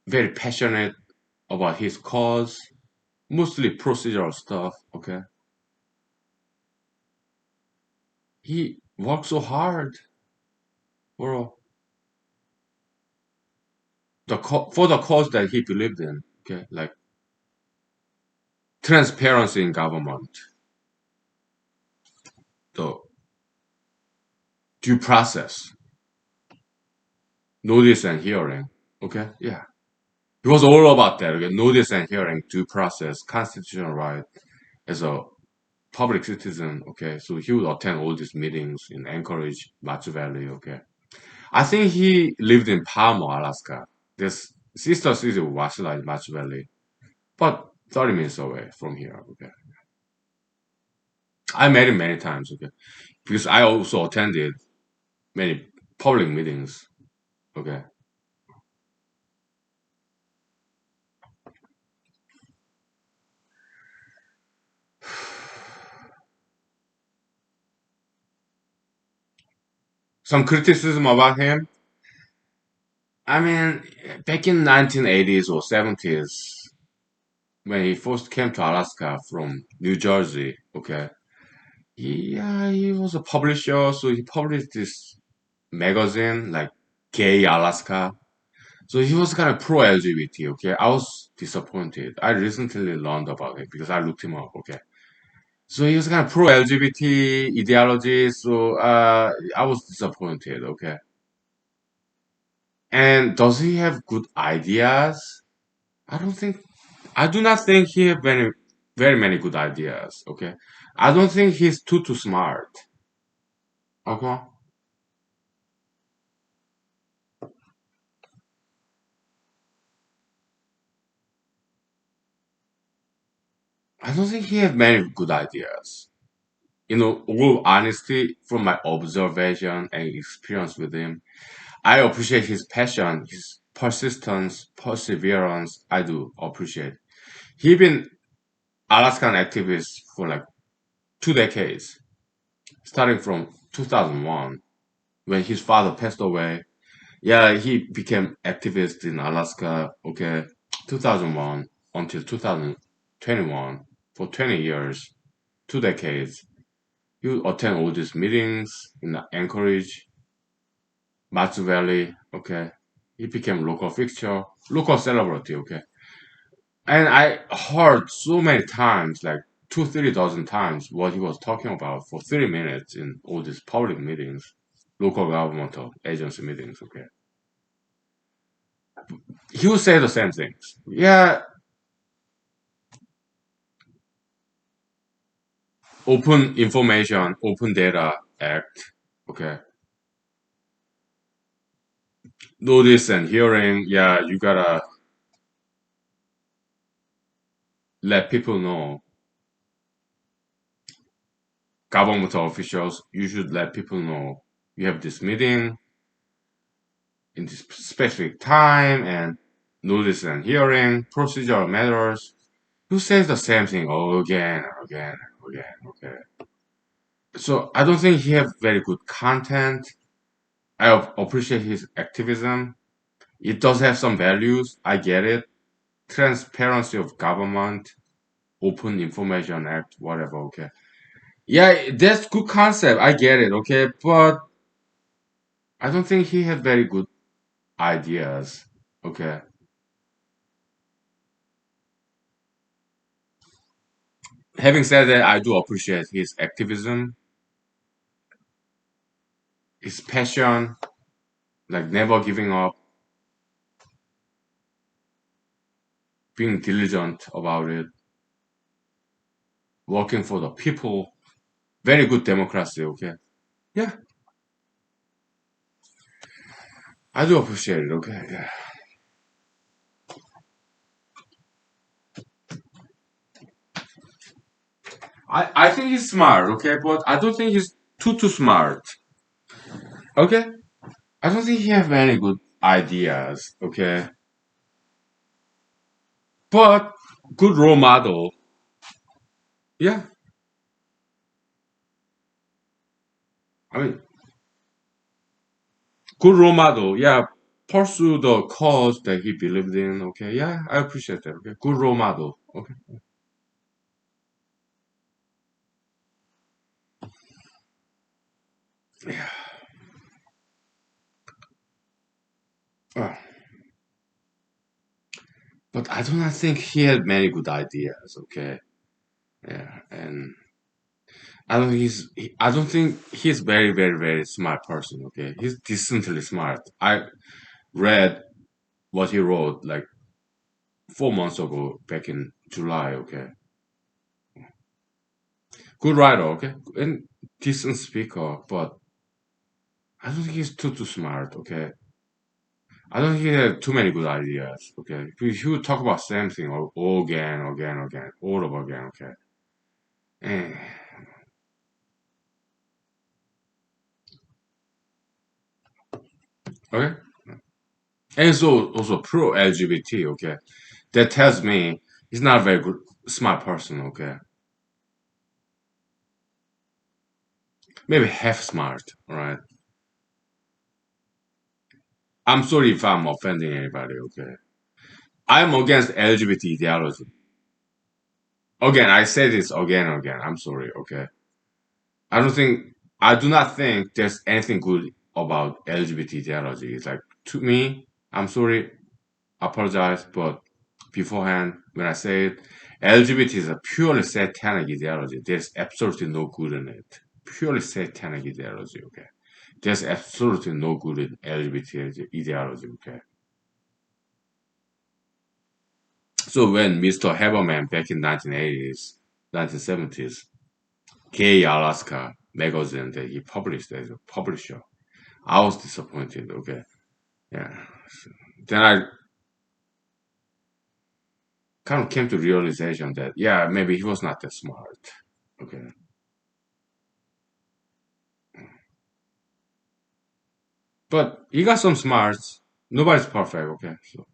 Very passionate about his cause, mostly procedural stuff, okay? He works so hard for for the cause that he believed in, okay? Like transparency in government, the due process, notice and hearing. Okay, yeah, it was all about that. Okay, notice and hearing, due process, constitutional right as a public citizen. Okay, so he would attend all these meetings in Anchorage, Matsu Valley. Okay, I think he lived in Palmer, Alaska. This sister city of Wasilla is Matsu Valley, but 30 minutes away from here. Okay, I met him many times. Okay, because I also attended many public meetings. Okay. Some criticism about him. I mean, back in 1980s or 70s, when he first came to Alaska from New Jersey, okay, he was a publisher, so he published this magazine like Gay Alaska. So he was kind of pro LGBT, okay. I was disappointed. I recently learned about it because I looked him up, okay. So he was kind of pro LGBT ideology, so I was disappointed, okay. And does he have good ideas? I don't think, I do not think he have very many good ideas. Okay, I don't think he's too smart. Okay, I don't think he has many good ideas. You know, all honesty, from my observation and experience with him, I appreciate his passion, his persistence, perseverance. I do appreciate. He been Alaskan activist for like 2 decades, starting from 2001 when his father passed away. Yeah, he became activist in Alaska, okay, 2001 until 2021 for 20 years, 2 decades. He would attend all these meetings in Anchorage, Matsu Valley, okay. He became local fixture, local celebrity, okay. And I heard so many times, like 2, 3 dozen times, what he was talking about for 30 minutes in all these public meetings, local governmental agency meetings, okay. He would say the same things. Yeah, Open Information, Open Data Act. Okay. Notice and hearing, yeah, you gotta let people know. Government officials, you should let people know you have this meeting in this specific time and notice and hearing, procedural matters. Who says the same thing again and again and again? Okay. So I don't think he have very good content. I appreciate his activism. It does have some values. I get it. Transparency of government, open information act, whatever. Okay. Yeah, that's good concept. I get it. Okay, but I don't think he had very good ideas. Okay. Having said that, I do appreciate his activism, his passion, like never giving up, being diligent about it, working for the people. Very good democracy. Okay. Yeah, I do appreciate it. Okay. Yeah. I think he's smart. Okay, but I don't think he's too smart. Okay. I don't think he have any good ideas. Okay, but good role model. Yeah. I mean, good role model. Yeah. Pursue the cause that he believed in. Okay. Yeah, I appreciate that. Okay. Good role model. Okay. Yeah. Uh, but I do not think he had many good ideas. Okay. Yeah. And I don't think he's very smart person. Okay. He's decently smart. I read what he wrote like 4 months ago, back in July. Okay. Good writer. Okay. And decent speaker, but I don't think he's too smart. Okay. I don't think he had too many good ideas. Okay. He would talk about same thing again, all over again. Okay. Eh, okay. And so also pro LGBT. Okay. That tells me he's not a very good smart person. Okay. Maybe half smart. All right. I'm sorry if I'm offending anybody. Okay. I'm against LGBT ideology. Again, I say this again and again. I'm sorry. Okay. I don't think I do not think there's anything good about LGBT theology. It's like, to me, I'm sorry, apologize, but beforehand when I say it, LGBT is a purely satanic ideology. There's absolutely no good in it. Purely satanic ideology. Okay, there's absolutely no good in LGBT ideology. Okay, so when Mr. Haberman back in 1980s, 1970s, Gay Alaska magazine that he published as a publisher, I was disappointed. Okay, yeah. Then I kind of came to realization that yeah, maybe he was not that smart. Okay, but he got some smarts. Nobody's perfect. Okay, so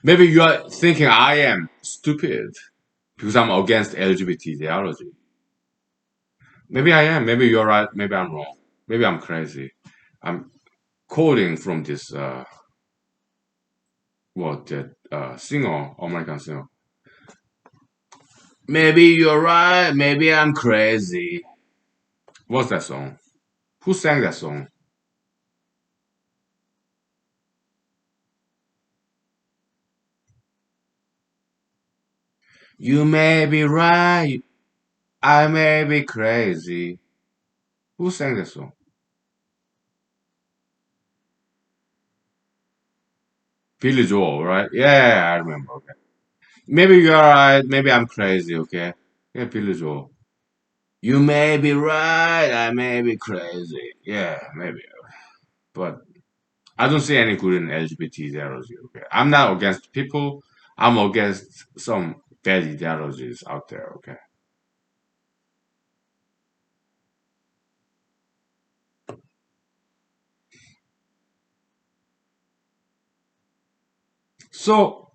maybe you are thinking I am stupid because I'm against LGBT ideology. Maybe I am. Maybe you're right. Maybe I'm wrong. Maybe I'm crazy. I'm quoting from this what that singer, American singer. Maybe you're right. Maybe I'm crazy. What's that song? Who sang that song? You may be right. I may be crazy. Who sang that song? Billy Joel, right? Yeah, I remember. Okay. Maybe you're right. Maybe I'm crazy. Okay. Yeah, Billy Joel. You may be right, I may be crazy. Yeah, maybe. But I don't see any good in LGBT ideology. Okay, I'm not against people. I'm against some bad ideologies out there. Okay, so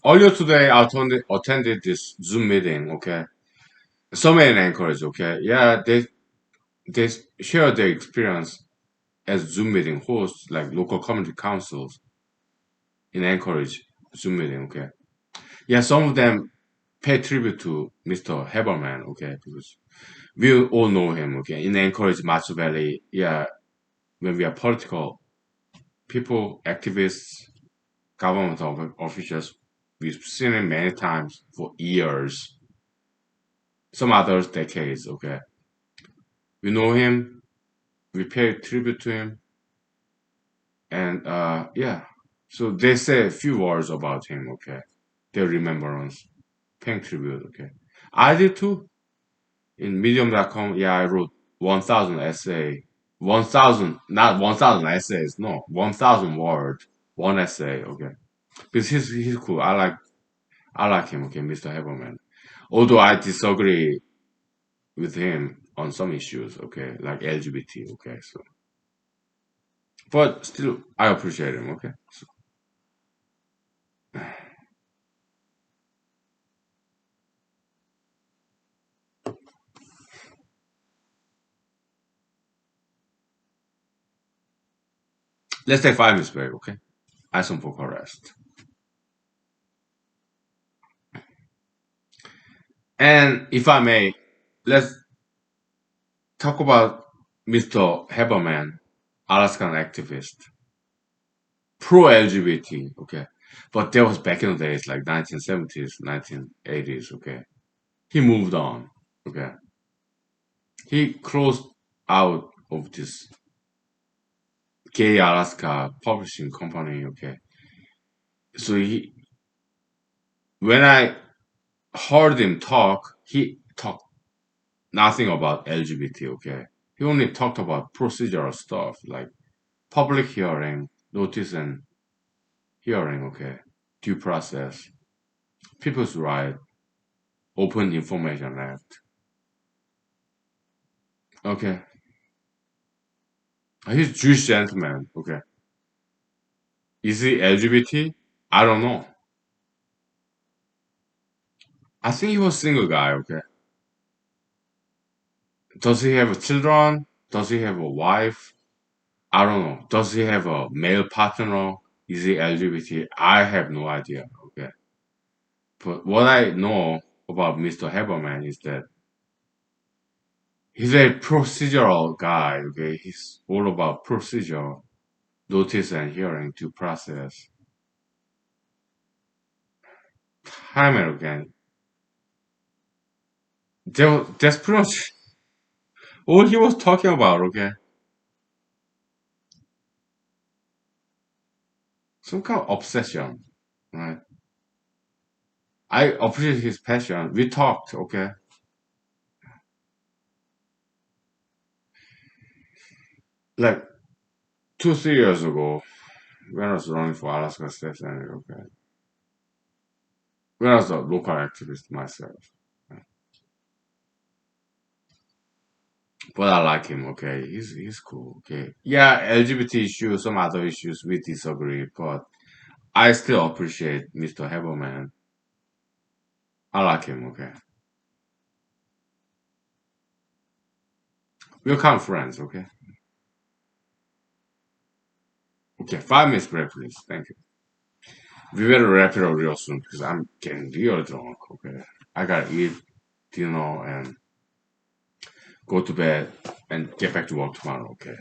earlier today I attended this Zoom meeting. Okay, so many anchors. Okay, yeah, they share their experience as Zoom meeting hosts, like local community councils in Anchorage Zoom meeting. Okay, yeah, some of them pay tribute to Mr. Haberman. Okay, because we all know him. Okay, in Anchorage, Matsu Valley. Yeah, when we are political people, activists, government officials, we've seen him many times for years, some others decades. Okay, we know him, we pay tribute to him, and yeah. So they say a few words about him. Okay, their remembrance, paying tribute. Okay, I did too. In Medium.com, yeah, I wrote 1,000 essay, 1,000, not 1,000 essays, no, 1,000 word, one essay. Okay, because he's cool. I like him, okay, Mr. Haberman. Although I disagree with him on some issues, okay, like LGBT, okay, so. But still, I appreciate him, okay. So, let's take 5 minutes break, okay. I have some vocal rest. And if I may, let's talk about Mr. Haberman, Alaskan activist, pro-LGBT, okay. But that was back in the days, like 1970s, 1980s, okay. He moved on, okay. He closed out of this Gay Alaska publishing company. Okay, so when I heard him talk, he talked nothing about LGBT. Okay, he only talked about procedural stuff like public hearing, notice and hearing. Okay, due process, people's right, open information act. Okay, he's Jewish gentleman. Okay, is he LGBT? I don't know. I think he was single guy. Okay, does he have children? Does he have a wife? I don't know. Does he have a male partner? Is he LGBT? I have no idea. Okay. But what I know about Mr. Haberman is that he's a procedural guy. Okay. He's all about procedure, notice and hearing to process. Time and again. That's pretty much all he was talking about. Okay. Some kind of obsession. Right. I appreciate his passion. We talked. Okay. Like 2, 3 years ago, when I was running for Alaska State Senator. Okay. When I was a local activist myself. But I like him, okay. He's cool, okay. Yeah, LGBT issues, some other issues we disagree, but I still appreciate Mr. Haberman. I like him, okay. We're kind of friends, okay. Okay, 5 minutes break, please. Thank you. We better wrap it up real soon because I'm getting real drunk, okay. I gotta eat dinner and go to bed and get back to work tomorrow, okay.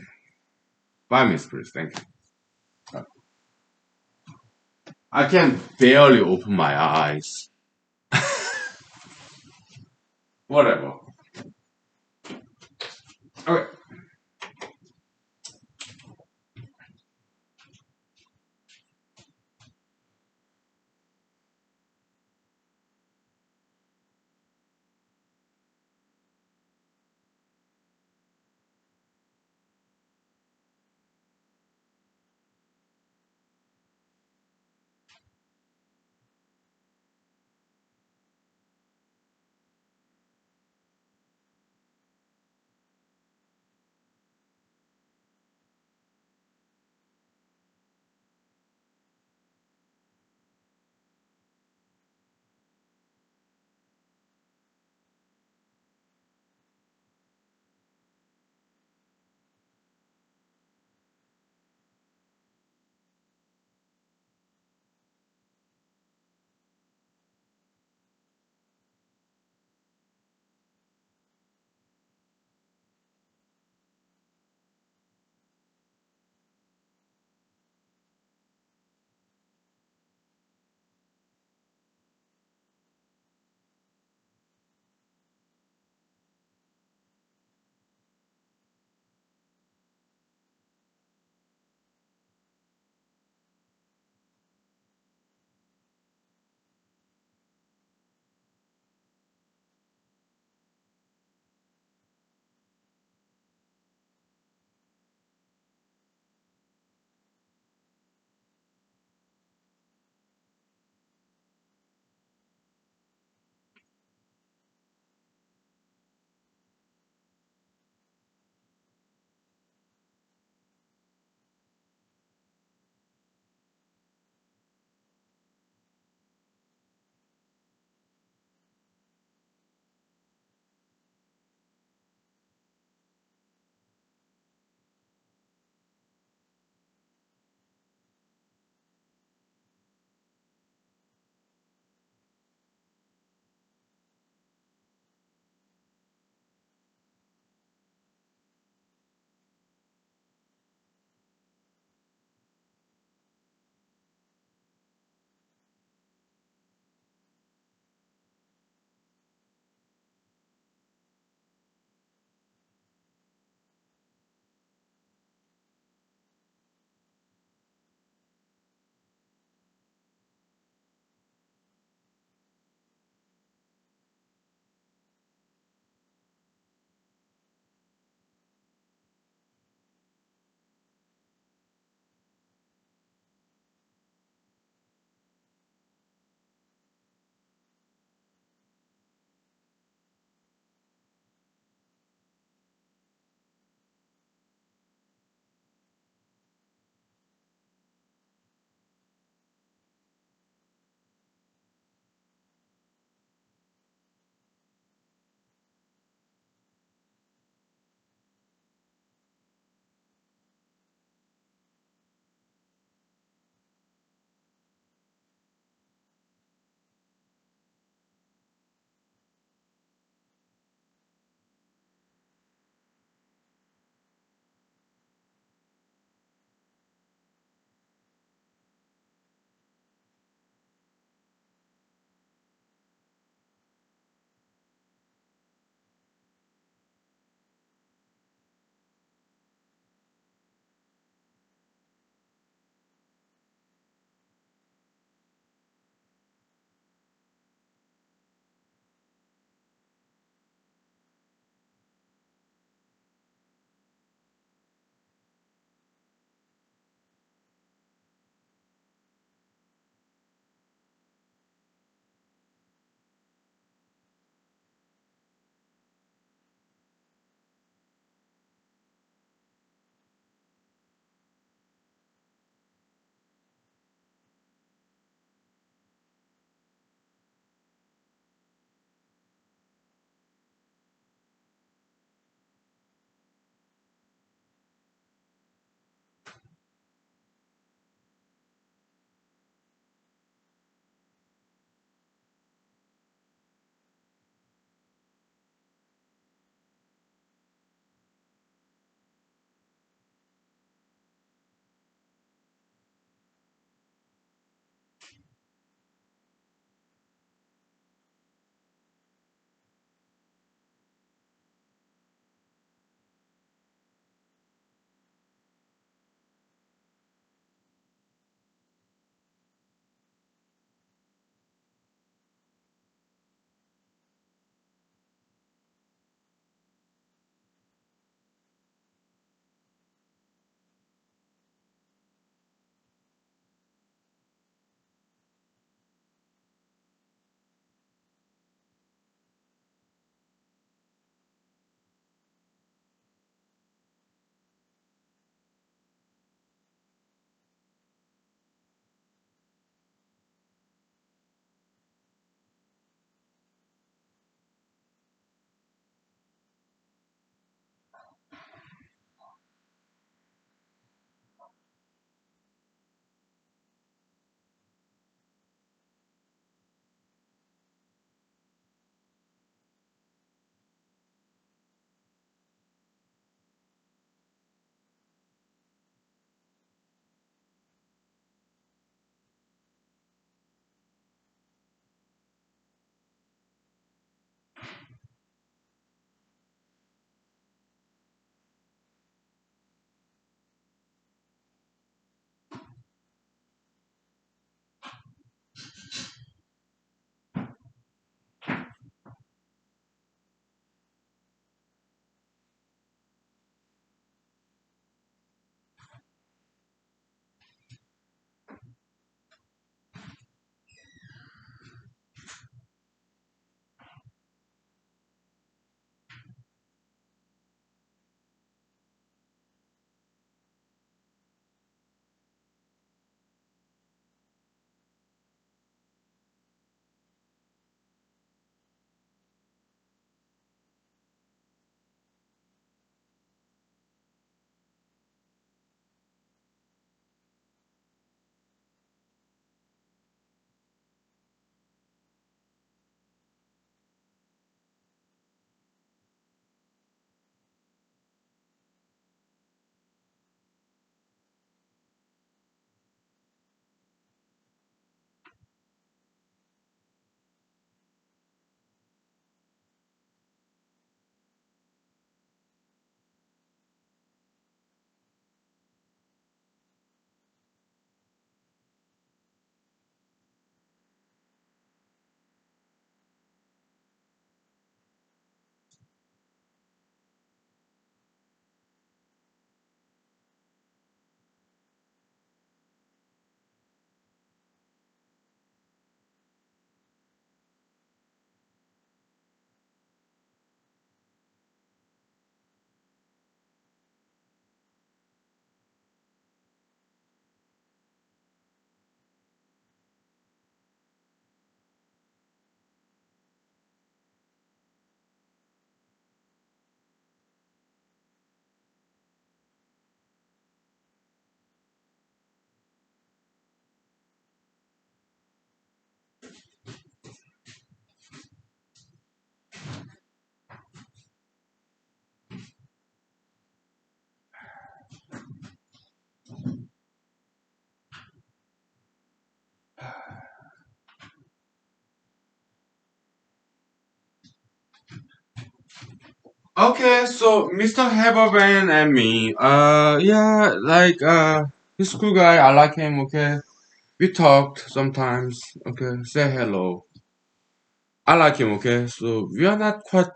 5 minutes, please. Thank you. I can barely open my eyes. Whatever. Okay. Okay, so Mr. Haberman and me, yeah, like, he's a cool guy. I like him. Okay, we talked sometimes. Okay, say hello. I like him. Okay, so we are not quite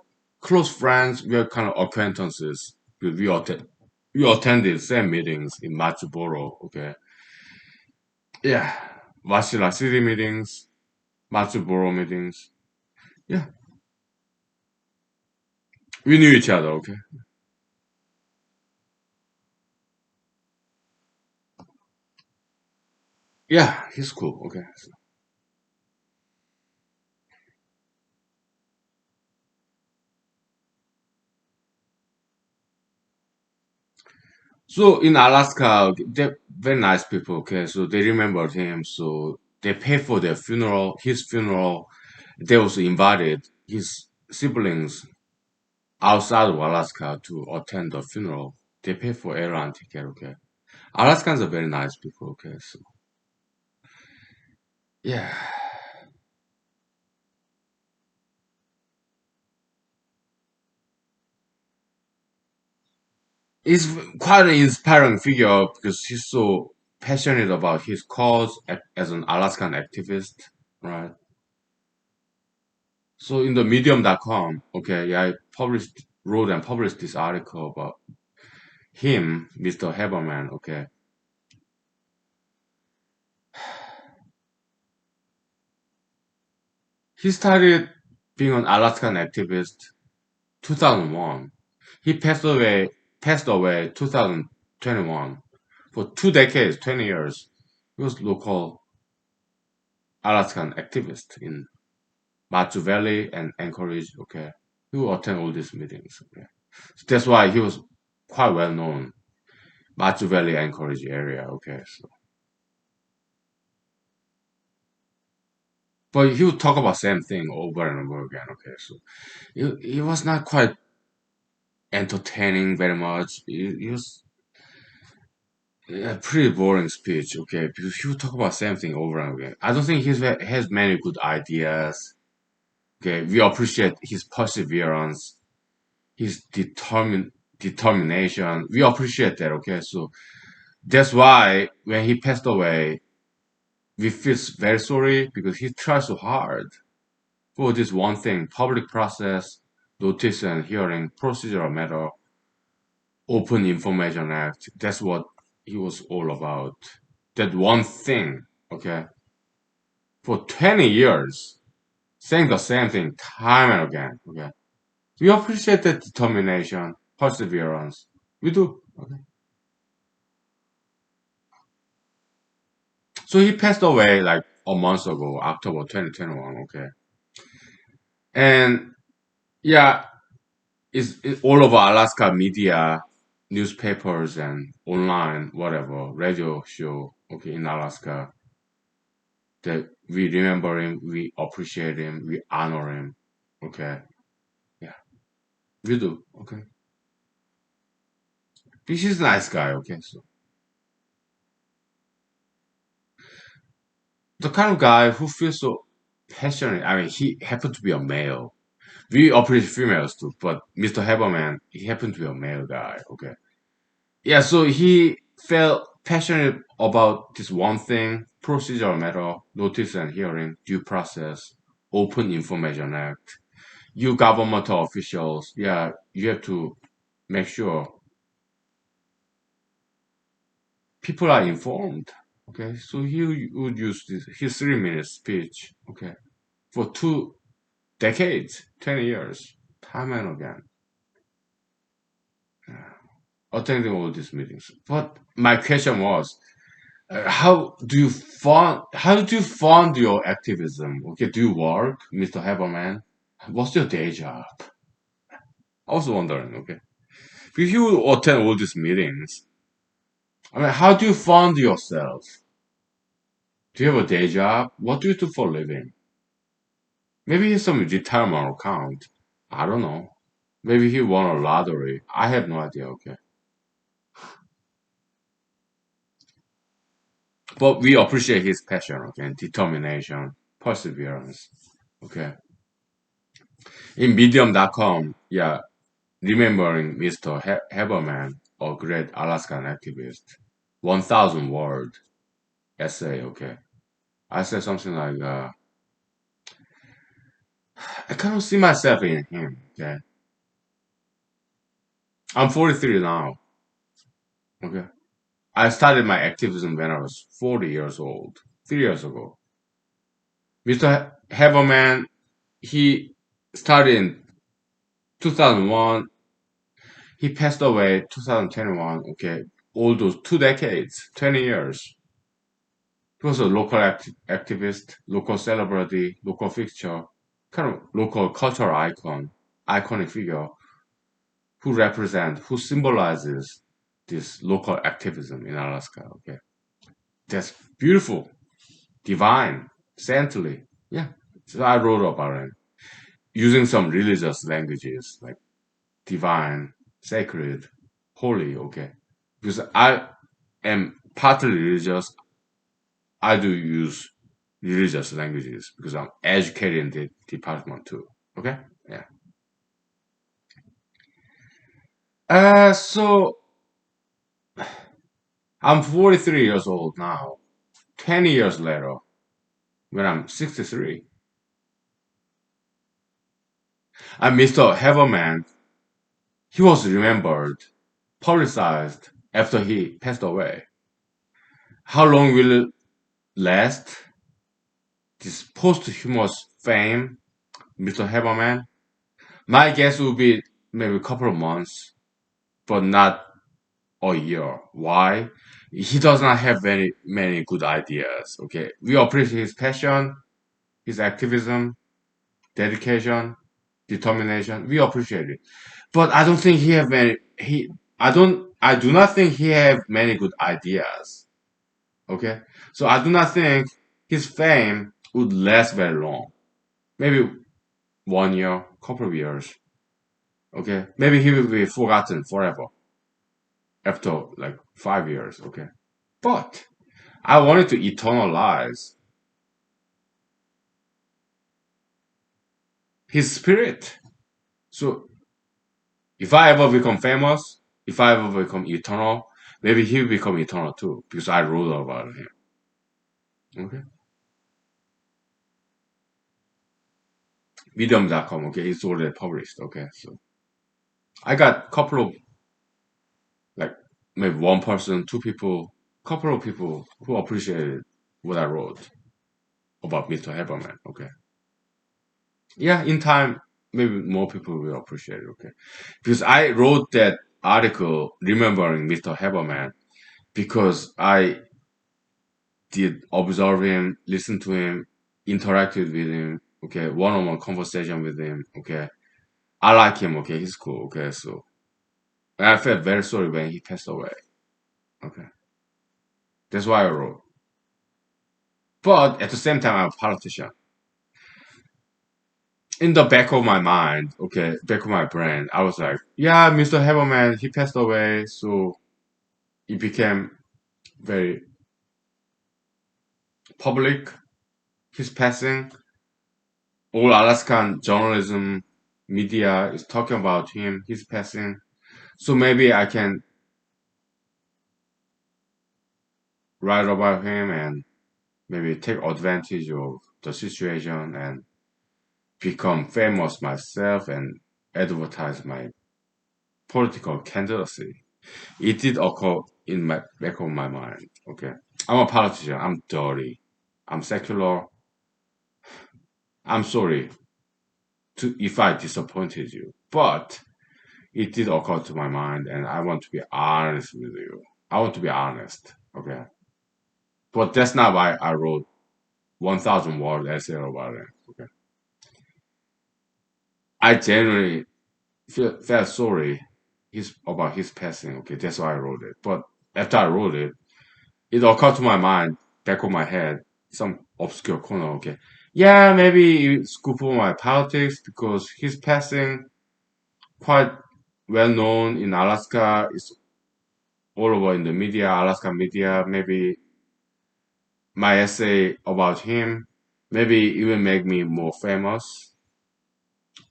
close friends. We are kind of acquaintances. We attended same meetings in Matsuboro. Okay, yeah, Washila City meetings, Matsuboro meetings. Yeah, we knew each other. Okay, yeah, he's cool. Okay. So in Alaska, they're very nice people. Okay, so they remembered him, so they paid for their funeral, his funeral. They also invited his siblings outside of Alaska to attend the funeral. They pay for airline ticket. Okay, Alaskans are very nice people. Okay, so yeah, he's quite an inspiring figure because he's so passionate about his cause as an Alaskan activist, right? So in the medium.com, okay, yeah, I wrote and published this article about him, Mr. Haberman, okay. He started being an Alaskan activist 2001. He passed away 2021. For 2 decades, 20 years, he was local Alaskan activist in Matsu Valley and Anchorage, okay. He would attend all these meetings, okay. So that's why he was quite well known, Matsu Valley, Anchorage area, okay. So but he would talk about same thing over and over again. Okay, so he was not quite entertaining very much. He was a pretty boring speech. Okay, because he would talk about same thing over and again. I don't think he has many good ideas. Okay, we appreciate his perseverance, his determination. We appreciate that. Okay, so that's why when he passed away, we feel very sorry because he tried so hard for this one thing, public process, notice and hearing, procedural matter, Open Information Act. That's what he was all about. That one thing, okay, for 20 years, saying the same thing time and again, okay. We appreciate that determination, perseverance. We do, okay. So he passed away like a month ago, October 2021, okay. And yeah, it's all over Alaska media, newspapers and online, whatever, radio show, okay, in Alaska, that we remember him, we appreciate him, we honor him, okay, yeah, we do, okay. This is a nice guy, okay, so the kind of guy who feels so passionate. I mean, he happened to be a male. We appreciate females too, but Mr. Haberman, he happened to be a male guy, okay. Yeah, so he felt passionate about this one thing, procedural matter, notice and hearing, due process, Open Information Act. You governmental officials, yeah, you have to make sure people are informed. Okay, so he would use his 3 minute speech, okay, for 2 decades, 20 years, time and again, attending all these meetings. But my question was, how do you fund your activism? Okay, do you work, Mr. Haberman? What's your day job? I was wondering, okay. If you attend all these meetings, I mean, how do you fund yourself? Do you have a day job? What do you do for a living? Maybe some retirement account. I don't know. Maybe he won a lottery. I have no idea, okay. But we appreciate his passion, okay, and determination, perseverance, okay. In medium.com, yeah, remembering Mr. Haberman, a great Alaskan activist. 1,000 word essay, okay. I said something like, I cannot see myself in him, okay. I'm 43 now, okay. I started my activism when I was 40 years old, 3 years ago. Mr. Haberman, he started in 2001. He passed away 2021, okay. All those 2 decades, 20 years. He was a local activist, local celebrity, local fixture, kind of local cultural icon, iconic figure who symbolizes this local activism in Alaska. Okay, that's beautiful, divine, saintly. Yeah, so I wrote about it using some religious languages like divine, sacred, holy. Okay, because I am partly religious. I do use religious languages because I'm educated in the department too. Okay? Yeah. So I'm 43 years old now. 20 years later, when I'm 63, and Mr. Haverman, he was remembered, publicized after he passed away. How long will it last? This posthumous fame, Mr. Haverman? My guess would be maybe a couple of months, but not a year. Why? He does not have very many good ideas. Okay, we appreciate his passion, his activism, dedication, determination. We appreciate it, but I don't think he have many. I do not think he have many good ideas. Okay, so I do not think his fame would last very long. Maybe 1 year, couple of years. Okay, maybe he will be forgotten forever after like 5 years. Okay, but I wanted to eternalize his spirit. So if I ever become famous, if I ever become eternal, maybe he will become eternal too, because I wrote about him. Okay. Medium.com, okay, it's already published. Okay. So I got a couple of like maybe one person, two people, couple of people who appreciated what I wrote about Mr. Haberman. Okay. Yeah, in time, maybe more people will appreciate it. Okay. Because I wrote that article remembering Mr. Haberman because I did observe him, listen to him, interacted with him, okay, one-on-one conversation with him, okay. I like him, okay, he's cool, okay, so and I felt very sorry when he passed away, okay. That's why I wrote. But at the same time, I'm a politician. In the back of my mind, okay, back of my brain, I was like, yeah, Mr. Haberman, he passed away, so it became very public, his passing. All Alaskan journalism media is talking about him, his passing. So maybe I can write about him and maybe take advantage of the situation and become famous myself and advertise my political candidacy. It did occur in my back of my mind. Okay. I'm a politician. I'm dirty. I'm secular. I'm sorry if I disappointed you. But it did occur to my mind and I want to be honest with you. I want to be honest. Okay. But that's not why I wrote 1,000 word essay about it. Okay. I genuinely felt sorry about his passing. Okay. That's why I wrote it. But after I wrote it, it occurred to my mind, back of my head, some obscure corner. Okay. Yeah, maybe it's good for my politics because his passing quite well known in Alaska. It's all over in the media, Alaska media. Maybe my essay about him maybe even make me more famous.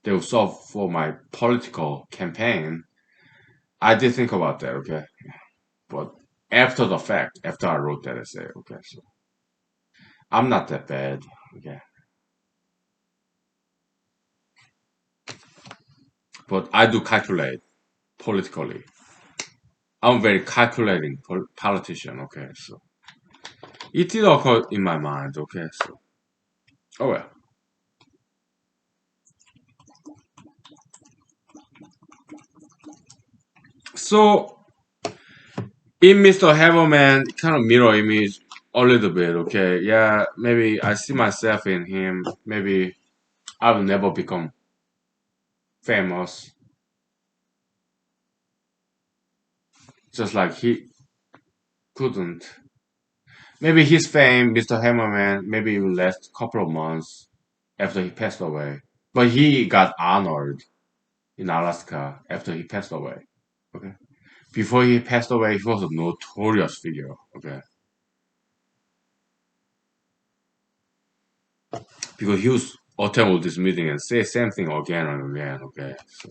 they will solve for my political campaign. I did think about that, okay? But after the fact, after I wrote that essay, okay, so I'm not that bad, okay? But I do calculate politically. I'm very calculating politician, okay? So it did occur in my mind, okay? So, oh well. So in Mr. Haverman, kind of mirror image a little bit, okay? Yeah, maybe I see myself in him. Maybe I will never become famous, just like he couldn't. Maybe his fame, Mr. Hammerman, maybe it will last a couple of months after he passed away. But he got honored in Alaska after he passed away. Okay. Before he passed away, he was a notorious figure. Okay. Because he was attend this meeting and say same thing again and again. Okay. So,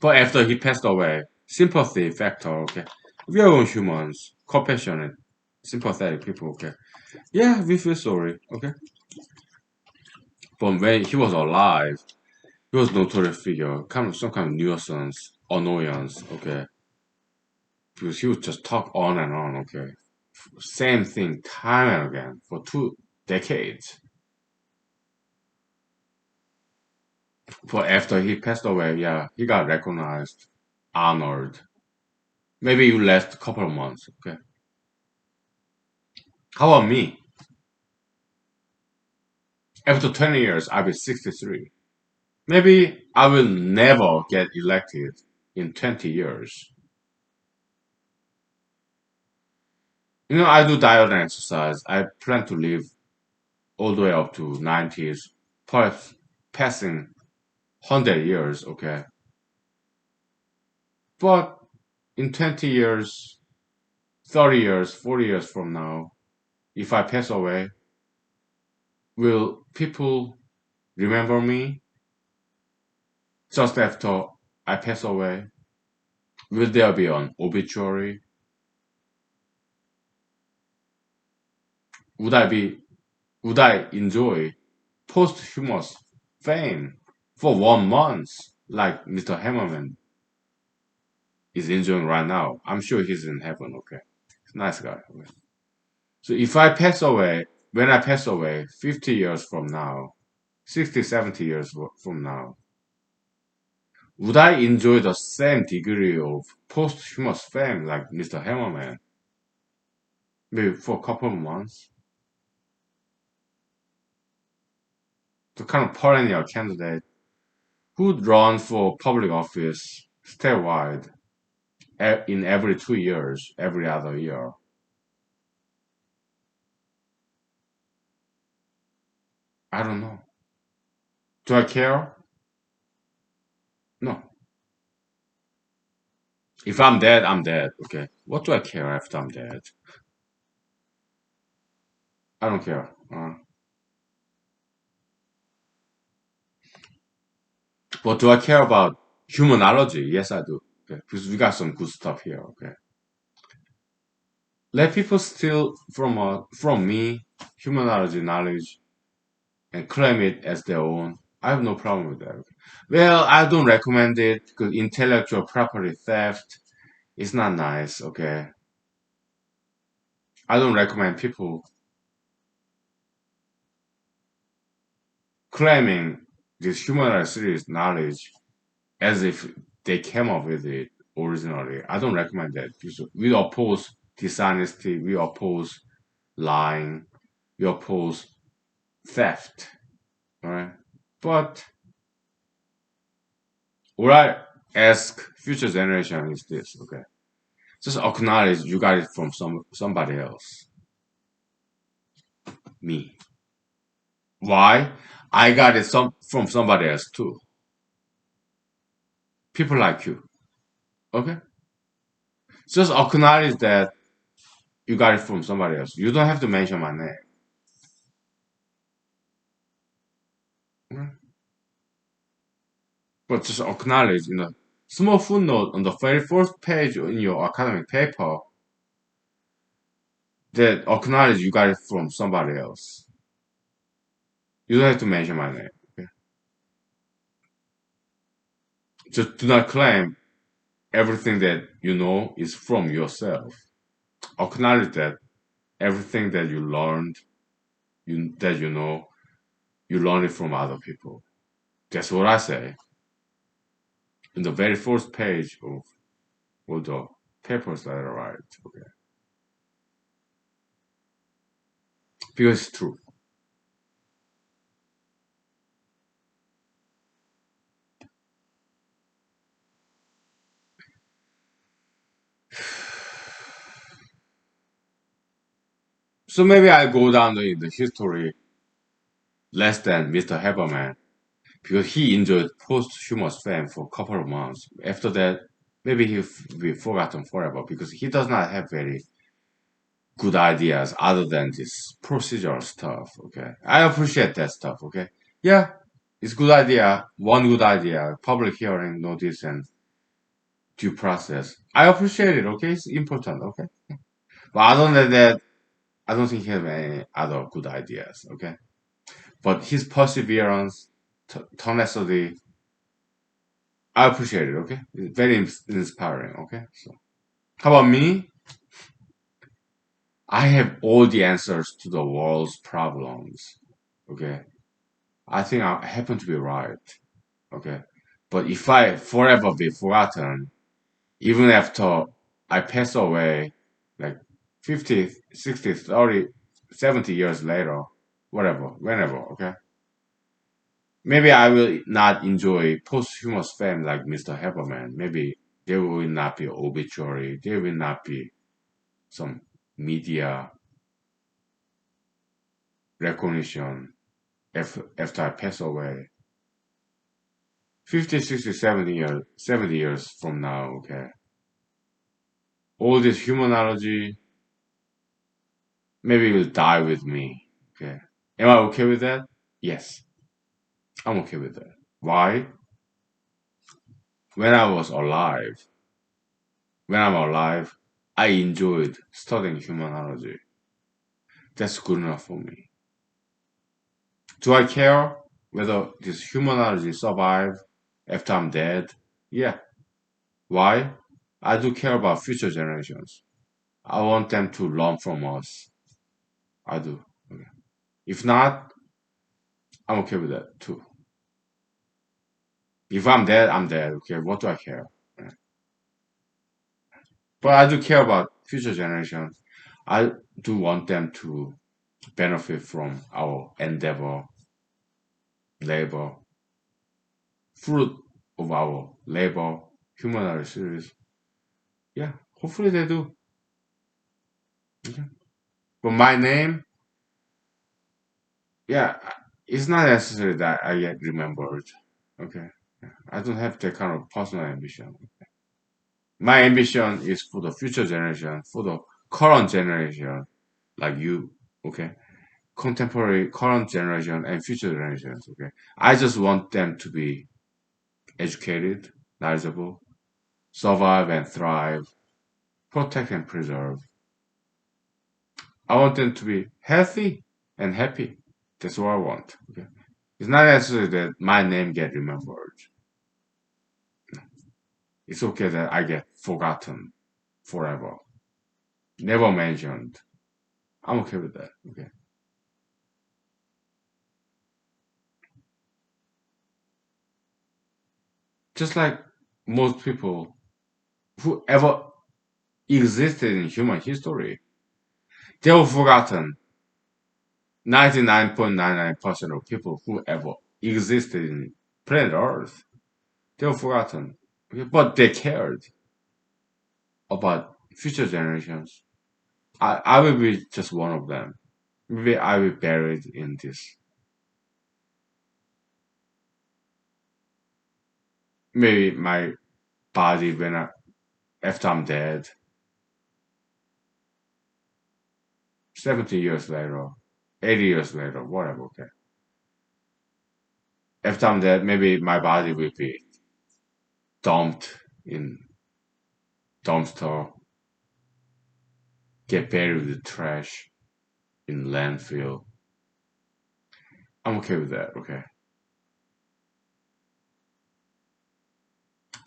but after he passed away, sympathy factor. Okay. We are all humans, compassionate, sympathetic people. Okay. Yeah, we feel sorry. Okay. But when he was alive, he was notorious figure, kind of some kind of nuisance, annoyance, okay? Because he would just talk on and on, okay? Same thing time and again for 2 decades. But after he passed away, yeah, he got recognized, honored. Maybe you last a couple of months, okay? How about me? After 20 years, I'll be 63. Maybe I will never get elected in 20 years. I do diet and exercise. I plan to live all the way up to 90s, perhaps passing 100 years, okay? But in 20 years, 30 years, 40 years from now, if I pass away, will people remember me just after I pass away? Will there be an obituary? Would I be, would I enjoy posthumous fame for 1 month like Mr. Hammerman is enjoying right now? I'm sure he's in heaven, okay? He's a nice guy, okay? So if I pass away, when I pass away 50 years from now, 60, 70 years from now, would I enjoy the same degree of posthumous fame like Mr. Hammerman? Maybe for a couple of months? The kind of perennial candidate who'd run for public office statewide in every 2 years, every other year. I don't know. Do I care? No. If I'm dead, I'm dead. Okay. What do I care after I'm dead? I don't care. But do I care about humanology? Yes, I do. Okay. Because we got some good stuff here. Okay. Let people steal from me humanology knowledge and claim it as their own. I have no problem with that. Okay. Well, I don't recommend it because intellectual property theft is not nice. Okay. I don't recommend people claiming this humanology series knowledge as if they came up with it originally. I don't recommend that because we oppose dishonesty, we oppose lying, we oppose theft. Alright? But what I ask future generation is this, okay? Just acknowledge you got it from somebody else. Me. Why? I got it from somebody else too. People like you. Okay? Just acknowledge that you got it from somebody else. You don't have to mention my name. Okay? But just acknowledge, small footnote on the very first page in your academic paper that acknowledge you got it from somebody else. You don't have to mention my name. Okay? Just do not claim everything that you know is from yourself. Acknowledge that everything that you learned, that you know, you learned it from other people. That's what I say in the very first page of all the papers that I write. Okay, because it's true. So maybe I go down the history less than Mr. Haberman because he enjoyed posthumous fame for a couple of months. After that, maybe he will be forgotten forever because he does not have very good ideas other than this procedural stuff. Okay, I appreciate that stuff. Okay, yeah, it's good idea. One good idea: public hearing, notice, and due process. I appreciate it. Okay, it's important. Okay, but other than that, I don't think he has any other good ideas. Okay, but his perseverance, tenacity, I appreciate it. Okay, it's very inspiring. Okay, so how about me? I have all the answers to the world's problems. Okay, I think I happen to be right. Okay. But if I forever be forgotten, even after I pass away, like 50, 60, 30, 70 years later, whatever, whenever, okay? Maybe I will not enjoy posthumous fame like Mr. Haberman. Maybe there will not be obituary. There will not be some media recognition after I pass away. 50, 60, 70 years from now, okay? All this humanology maybe will die with me. Okay. Am I okay with that? Yes, I'm okay with that. Why? When I was alive, when I'm alive, I enjoyed studying humanology. That's good enough for me. Do I care whether this humanology survive after I'm dead? Yeah. Why? I do care about future generations. I want them to learn from us. I do. Okay. If not, I'm okay with that too. If I'm dead, I'm dead. Okay, what do I care? Yeah. But I do care about future generations. I do want them to benefit from our endeavor, labor, fruit of our labor, humanitarian series. Yeah, hopefully they do. Okay. But my name, yeah, it's not necessary that I get remembered. Okay. Yeah. I don't have that kind of personal ambition. My ambition is for the future generation, for the current generation, like you. Okay, contemporary, current generation, and future generations. Okay, I just want them to be educated, knowledgeable, survive and thrive, protect and preserve. I want them to be healthy and happy. That's what I want. Okay, it's not necessary that my name get remembered. It's okay that I get forgotten forever, never mentioned. I'm okay with that. Okay, just like most people who ever existed in human history, they were forgotten. 99.99% of people who ever existed in planet Earth, they were forgotten. Okay, but they cared about future generations. I will be just one of them. Maybe I will be buried in this. Maybe my body after I'm dead, 70 years later, 80 years later, whatever. Okay. Every time that maybe my body will be dumped in dumpster, get buried with trash in landfill. I'm okay with that, okay?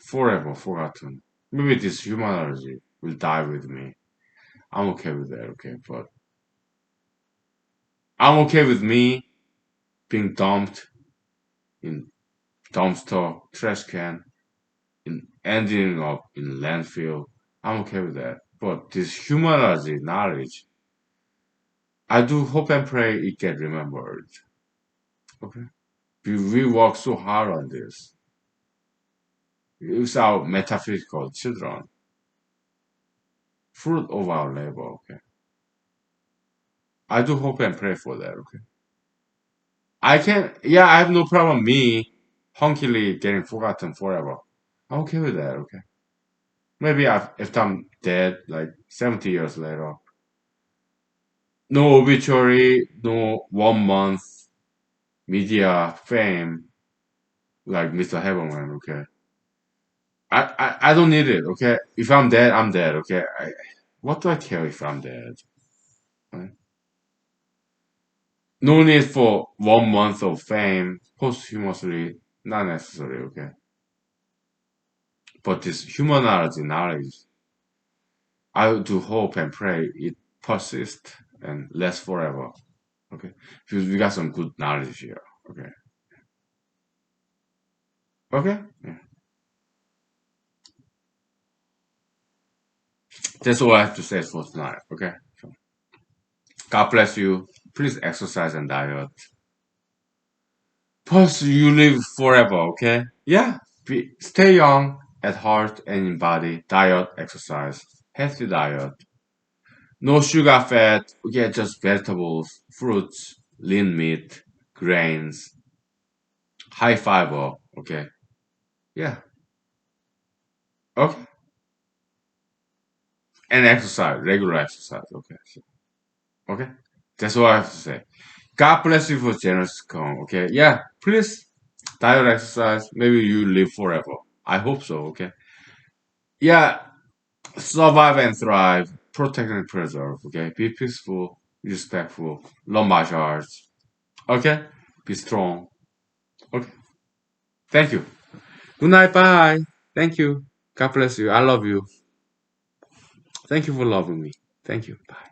Forever forgotten. Maybe this humanology will die with me. I'm okay with that, okay? But I'm okay with me being dumped in dumpster, trash can, in ending up in landfill. I'm okay with that. But this humanology knowledge, I do hope and pray it get remembered. Okay? We work so hard on this. It's our metaphysical children, fruit of our labor, okay? I do hope and pray for that, okay? I can, yeah, I have no problem me hunkily getting forgotten forever. I'm okay with that, okay? Maybe if I'm dead, like 70 years later, no obituary, no 1 month media fame like Mr. Heavenman, okay? I don't need it, okay? If I'm dead, I'm dead, okay? What do I care if I'm dead? Right? No need for 1 month of fame posthumously, not necessary, okay? But this humanity knowledge, I do hope and pray it persists and lasts forever, okay? Because we got some good knowledge here, okay? Okay? Yeah. That's all I have to say for tonight, okay? So, God bless you. Please exercise and diet. Plus, you live forever, okay? Yeah. Stay young at heart and in body. Diet, exercise, healthy diet. No sugar, fat. Okay, just vegetables, fruits, lean meat, grains, high fiber. Okay. Yeah. Okay. And exercise, regular exercise. Okay. So, okay. That's all I have to say. God bless you for generous come. Okay. Yeah. Please diet, exercise. Maybe you live forever. I hope so. Okay. Yeah. Survive and thrive, protect and preserve, okay? Be peaceful, respectful, love martial arts, okay? Be strong, okay? Thank you. Good night, bye. Thank you. God bless you. I love you. Thank you for loving me. Thank you. Bye.